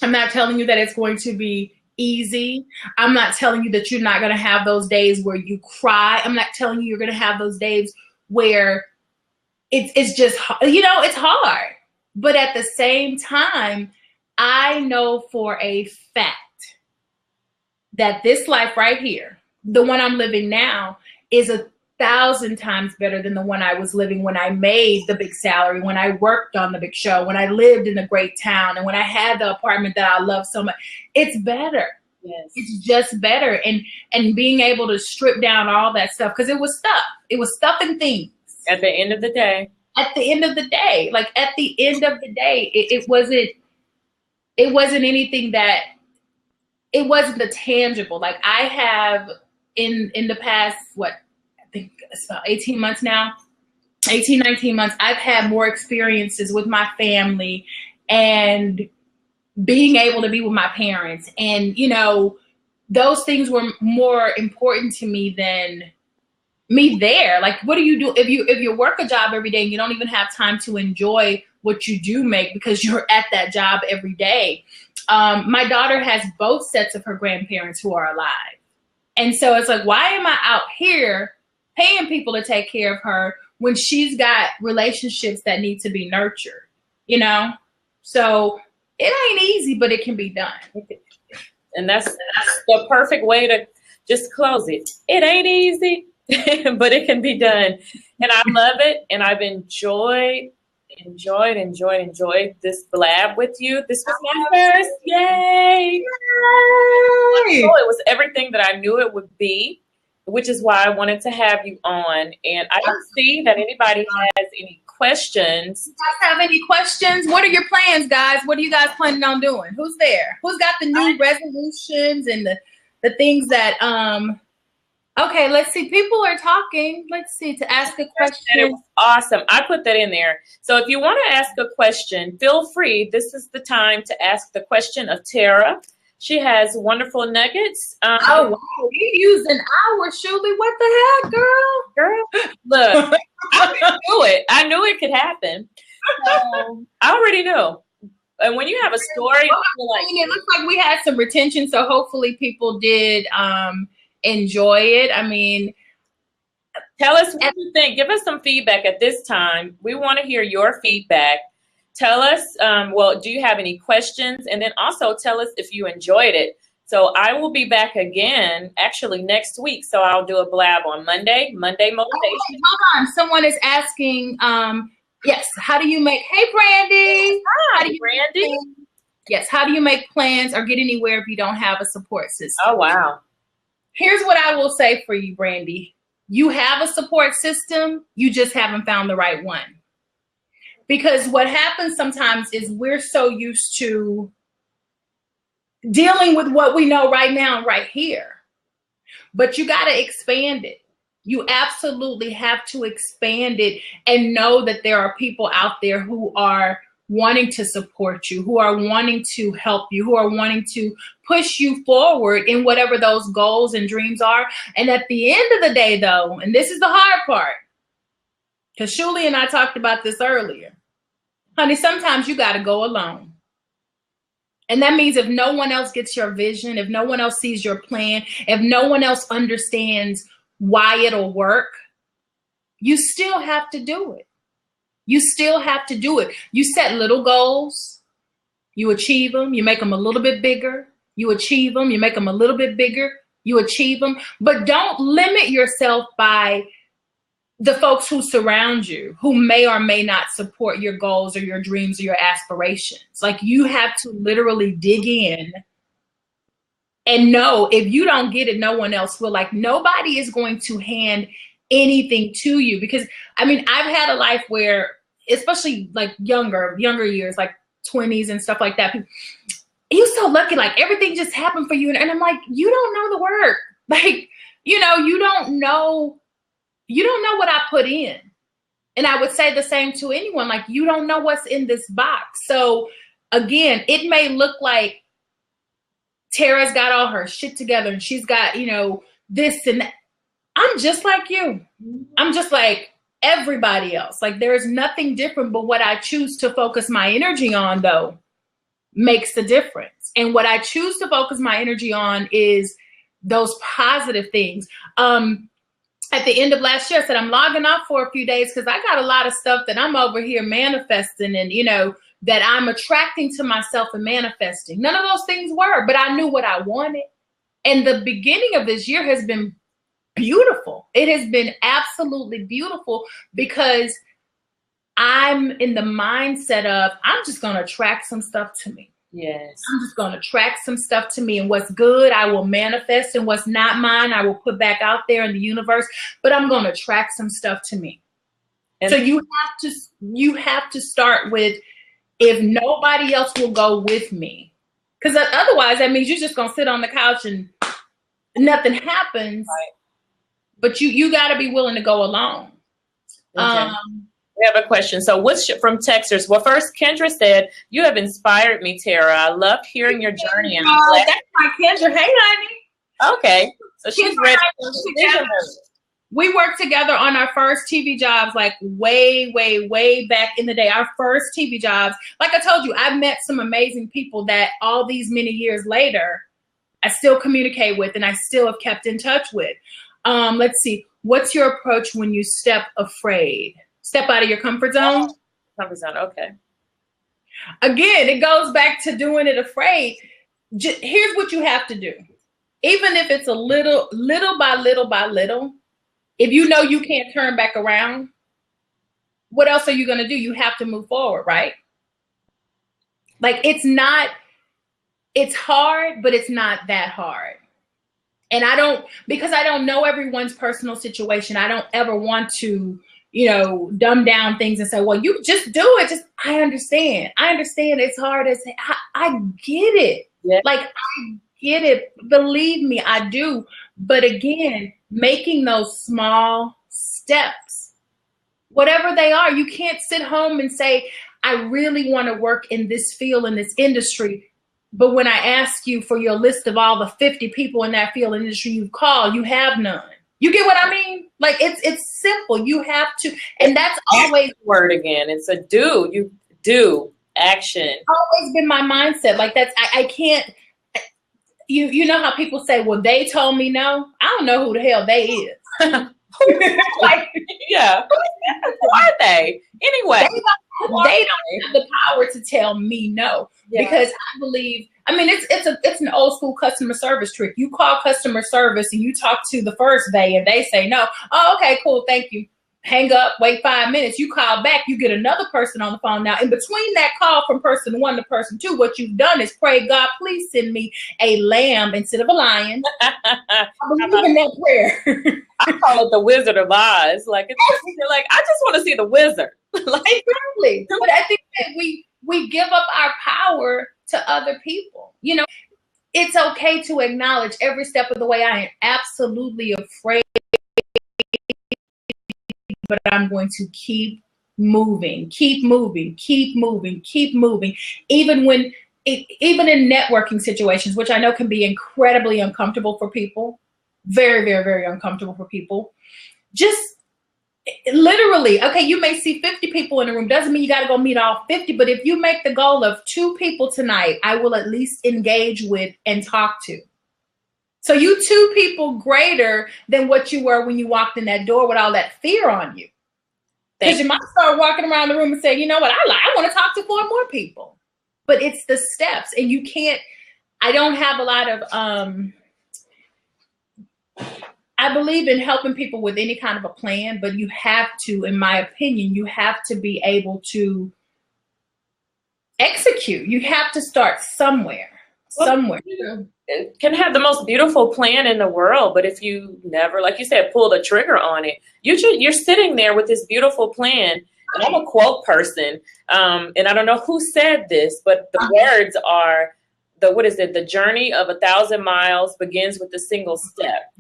I'm not telling you that it's going to be easy. I'm not telling you that you're not going to have those days where you cry. I'm not telling you you're going to have those days where it's just, you know, it's hard. But at the same time, I know for a fact that this life right here, the one I'm living now, is 1,000 times better than the one I was living when I made the big salary, when I worked on the big show, when I lived in a great town, and when I had the apartment that I love so much. It's better. Yes. It's just better. And being able to strip down all that stuff, because it was stuff. It was stuff and things. At the end of the day. At the end of the day. Like at the end of the day, it wasn't anything that, it wasn't the tangible. Like I have in the past, I think it's about 18 months now, 18, 19 months, I've had more experiences with my family and being able to be with my parents. And, you know, those things were more important to me than me there. Like, what do you do if you work a job every day and you don't even have time to enjoy what you do make because you're at that job every day? My daughter has both sets of her grandparents who are alive. And so it's like, why am I out here paying people to take care of her when she's got relationships that need to be nurtured, you know? So it ain't easy, but it can be done. And that's the perfect way to just close it. It ain't easy, but it can be done. And I love it. And I've enjoyed this blab with you. This was my first. Yay! It was everything that I knew it would be, which is why I wanted to have you on. And I don't see that anybody has any questions. You guys have any questions? What are your plans, guys? What are you guys planning on doing? Who's there? Who's got the new resolutions and the things that okay, let's see. People are talking. Let's see, to ask a question. It was awesome. I put that in there. So if you want to ask a question, feel free. This is the time to ask the question of Tara. She has wonderful nuggets. Oh, wow. You used an hour, Shuli. What the heck, girl? Look, I knew it could happen. So, I already knew. And when you have a story, it looks like we had some retention, so hopefully people did enjoy it. I mean, tell us what you think. Give us some feedback at this time. We want to hear your feedback. Tell us, do you have any questions? And then also tell us if you enjoyed it. So I will be back again, actually next week. So I'll do a blab on Monday motivation. Okay, hold on. Someone is asking, yes, how do you make, hey, Brandy. Hi, Brandy. Yes, how do you make plans or get anywhere if you don't have a support system? Oh, wow. Here's what I will say for you, Brandy. You have a support system, you just haven't found the right one. Because what happens sometimes is we're so used to dealing with what we know right now, right here. But you got to expand it. You absolutely have to expand it and know that there are people out there who are wanting to support you, who are wanting to help you, who are wanting to push you forward in whatever those goals and dreams are. And at the end of the day, though, and this is the hard part, because Shuli and I talked about this earlier, honey, sometimes you got to go alone. And that means if no one else gets your vision, if no one else sees your plan, if no one else understands why it'll work, you still have to do it. You still have to do it. You set little goals, you achieve them, you make them a little bit bigger, you achieve them, you make them a little bit bigger, you achieve them. But don't limit yourself by the folks who surround you, who may or may not support your goals or your dreams or your aspirations. Like, you have to literally dig in and know if you don't get it, no one else will. Like, nobody is going to hand anything to you. Because I mean, I've had a life where, especially like younger years, like 20s and stuff like that, you're so lucky, like everything just happened for you. And I'm like, you don't know the work. Like, you know, you don't know what I put in. And I would say the same to anyone, like, you don't know what's in this box. So again, it may look like Tara's got all her shit together and she's got, you know, this and that. I'm just like you. I'm just like everybody else. Like, there's nothing different, but what I choose to focus my energy on, though, makes the difference. And what I choose to focus my energy on is those positive things. At the end of last year, I said, I'm logging off for a few days because I got a lot of stuff that I'm over here manifesting and, you know, that I'm attracting to myself and manifesting. None of those things were, but I knew what I wanted. And the beginning of this year has been beautiful. It has been absolutely beautiful because I'm in the mindset of, I'm just going to attract some stuff to me. Yes. I'm just going to attract some stuff to me, and what's good, I will manifest, and what's not mine, I will put back out there in the universe, but I'm going to attract some stuff to me. And so you have to start with, if nobody else will go with me, because otherwise that means you're just going to sit on the couch and nothing happens. Right. But you got to be willing to go alone. Okay. We have a question. So what's from Texas? Well, first, Kendra said, you have inspired me, Tara. I love hearing your journey. And that's my Kendra. Hey, honey. Okay. So she's ready. We worked together on our first TV jobs, like way, way, way back in the day. Our first TV jobs. Like I told you, I've met some amazing people that all these many years later, I still communicate with and I still have kept in touch with. Let's see. What's your approach when you step afraid? Step out of your comfort zone? Comfort zone, okay. Again, it goes back to doing it afraid. Here's what you have to do. Even if it's a little by little, if you know you can't turn back around, what else are you going to do? You have to move forward, right? Like it's hard, but it's not that hard. And because I don't know everyone's personal situation, I don't ever want to, dumb down things and say, well, you just do it. I understand it's hard. I get it. Yeah. Like I get it. Believe me, I do. But again, making those small steps, whatever they are, you can't sit home and say, I really want to work in this field, in this industry. But when I ask you for your list of all the 50 people in that field industry you've called, you have none. You get what I mean? Like it's simple. You have to, and that's always the word again. It's a do. You do action. Always been my mindset. Like I can't. You know how people say, well, they told me no. I don't know who the hell they is. Like, yeah. Who are they? Anyway. They don't have the power to tell me no, because I believe, it's an old school customer service trick. You call customer service and you talk to the first day and they say no. Oh, okay, cool. Thank you. Hang up, wait 5 minutes. You call back, you get another person on the phone. Now, in between that call from person 1 to person 2, what you've done is pray, God, please send me a lamb instead of a lion. I believe in that prayer. I call it the Wizard of Oz. Like, you're like, I just want to see the wizard. Like, exactly. But I think that we give up our power to other people. It's okay to acknowledge every step of the way. I am absolutely afraid, but I'm going to keep moving. Even in networking situations, which I know can be incredibly uncomfortable for people, very, very, very uncomfortable for people. Just literally, okay, you may see 50 people in the room. Doesn't mean you got to go meet all 50, but if you make the goal of 2 people tonight, I will at least engage with and talk to. So you 2 people greater than what you were when you walked in that door with all that fear on you. Because you might start walking around the room and say, you know what, I want to talk to 4 more people. But it's the steps, and you can't, I don't have a lot of, I believe in helping people with any kind of a plan, but you have to, in my opinion, you have to be able to execute. You have to start somewhere. You can have the most beautiful plan in the world, but if you never, like you said, pull the trigger on it, you're sitting there with this beautiful plan. And I'm a quote person, and I don't know who said this, but the words are, the journey of 1,000 miles begins with a single step.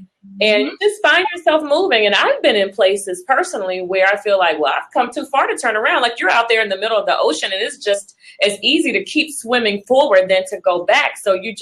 And you just find yourself moving. And I've been in places personally where I feel like, well, I've come too far to turn around. Like you're out there in the middle of the ocean and it's just as easy to keep swimming forward than to go back. So again,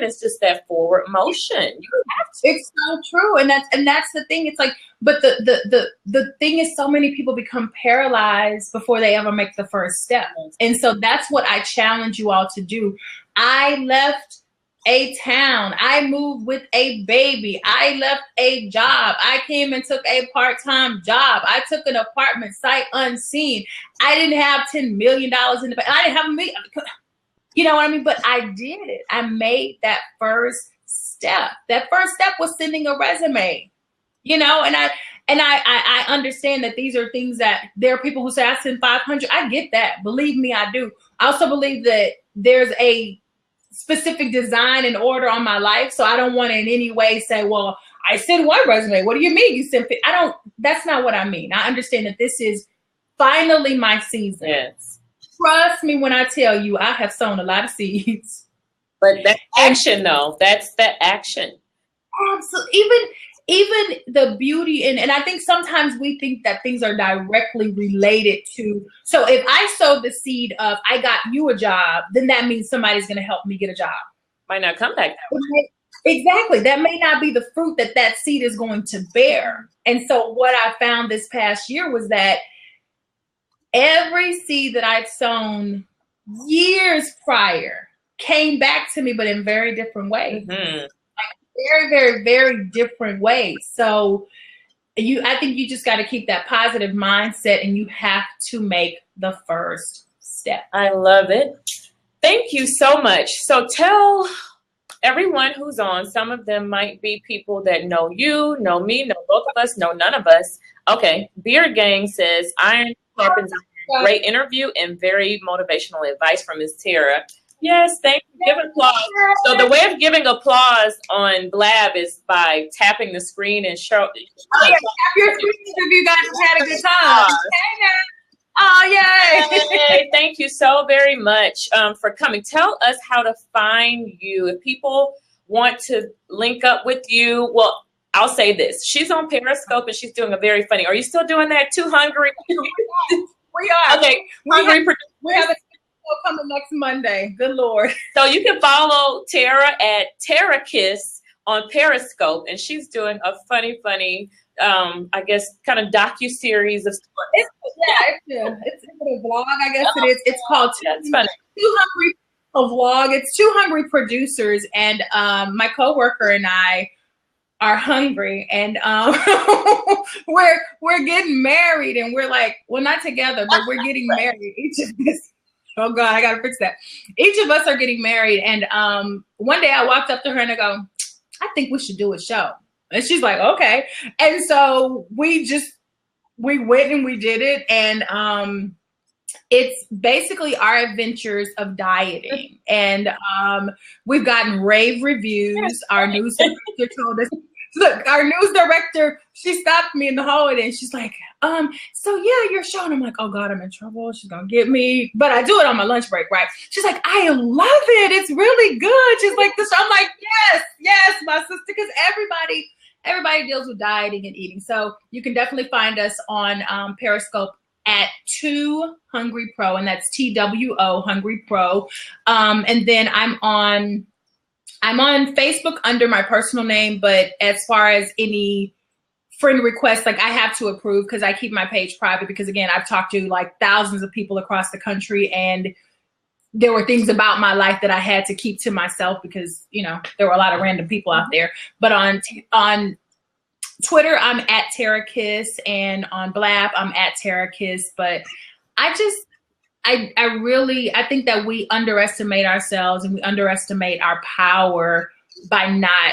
it's just that forward motion. You have to. It's so true. And that's the thing. It's like, but the thing is, so many people become paralyzed before they ever make the first step. And so that's what I challenge you all to do. I left a town. I moved with a baby. I left a job. I came and took a part-time job. I took an apartment sight unseen. I didn't have $10 million in the bank. I didn't have $1 million. You know what I mean? But I did it. I made that first step. That first step was sending a resume. And And I understand that these are things that there are people who say I send 500. I get that. Believe me, I do. I also believe that there's a specific design and order on my life. So I don't want to in any way say, well, I send one resume. What do you mean you send? That's not what I mean. I understand that this is finally my season. Yes. Trust me when I tell you, I have sown a lot of seeds. But that's action, though. That's that action. Absolutely. Even the beauty and I think sometimes we think that things are directly related to. So if I sow the seed of I got you a job, then that means somebody's going to help me get a job. Might not come back that way. Exactly. That may not be the fruit that seed is going to bear. And so what I found this past year was that every seed that I'd sown years prior came back to me, but in very different ways. Mm-hmm. Very, very, very different ways. So I think you just got to keep that positive mindset and you have to make the first step. I love it. Thank you so much. So tell everyone who's on, some of them might be people that know you, know me, know both of us, know none of us. Okay. Beard Gang says, Iron sharpens iron. Great interview and very motivational advice from Ms. Tara. Yes, thank you. Give applause. So the way of giving applause on Blab is by tapping the screen and show. Oh, yeah, tap your screen if you guys have had a good time. Oh, yay. Yay. Thank you so very much for coming. Tell us how to find you. If people want to link up with you, well, I'll say this. She's on Periscope and she's doing a very funny. Are you still doing that? Too Hungry? We are. Okay. We have a coming next Monday. Good Lord. So you can follow Tara at Tara Kiss on Periscope, and she's doing a funny, I guess, kind of docu-series of stories. It's a vlog, I guess it is. It's called Too Hungry a vlog. It's Too Hungry Producers, and my coworker and I are hungry, and we're getting married, and we're like, well, not together, but we're getting married. Each of us. Oh God, I gotta fix that. Each of us are getting married, and one day I walked up to her and I go, I think we should do a show. And she's like, okay. And so we went and we did it, and it's basically our adventures of dieting. And we've gotten rave reviews. Our news director told us, look, our news director, she stopped me in the hallway and she's like, so yeah, your show. And I'm like, oh God, I'm in trouble. She's gonna get me. But I do it on my lunch break, right? She's like, I love it. It's really good. She's like, this. I'm like, yes, my sister, because everybody deals with dieting and eating. So you can definitely find us on Periscope at Too Hungry Pro, and that's TWO Hungry Pro. And then I'm on Facebook under my personal name, but as far as any friend requests, like I have to approve because I keep my page private because, again, I've talked to like thousands of people across the country, and there were things about my life that I had to keep to myself because, you know, there were a lot of random people out there. But on Twitter, I'm at Tara Kiss, and on Blab, I'm at Tara Kiss. But I think that we underestimate ourselves and we underestimate our power by not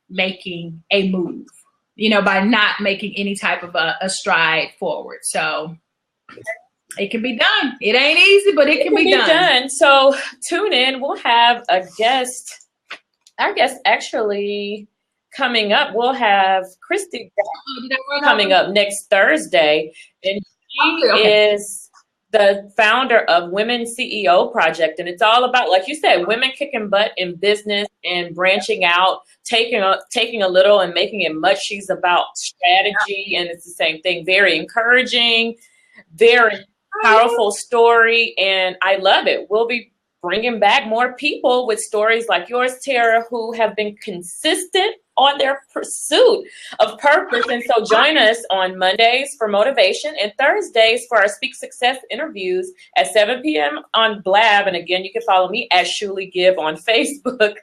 making a move, you know, by not making any type of a stride forward. So it can be done. It ain't easy, but it can be done. So tune in. We'll have a guest. Our guest actually coming up. We'll have Christy coming up next Thursday. And she is the founder of Women CEO Project. And it's all about, like you said, women kicking butt in business and branching out, taking a little and making it much. She's about strategy, and it's the same thing. Very encouraging, very powerful story, and I love it. We'll be bringing back more people with stories like yours, Tara, who have been consistent on their pursuit of purpose. And so join us on Mondays for motivation and Thursdays for our Speak Success interviews at 7 p.m. on Blab. And again, you can follow me at Shuli Gibb on Facebook,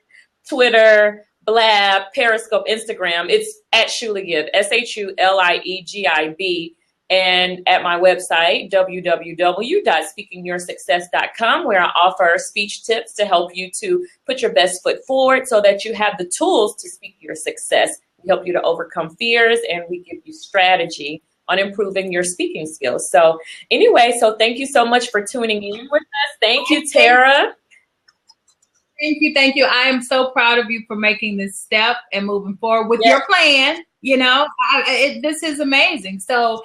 Twitter, Blab, Periscope, Instagram. It's at Shuli Gibb, SHULIEGIB. And at my website, www.speakingyoursuccess.com, where I offer speech tips to help you to put your best foot forward so that you have the tools to speak your success We help you to overcome fears, and we give you strategy on improving your speaking skills. So anyway, so thank you so much for tuning in with us. Thank you, Tara. Thank you. Thank you. I am so proud of you for making this step and moving forward with your plan. You know, this is amazing. So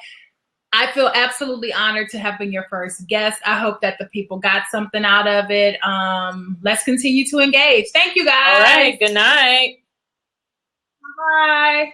I feel absolutely honored to have been your first guest. I hope that the people got something out of it. Let's continue to engage. Thank you, guys. All right. Good night. Bye.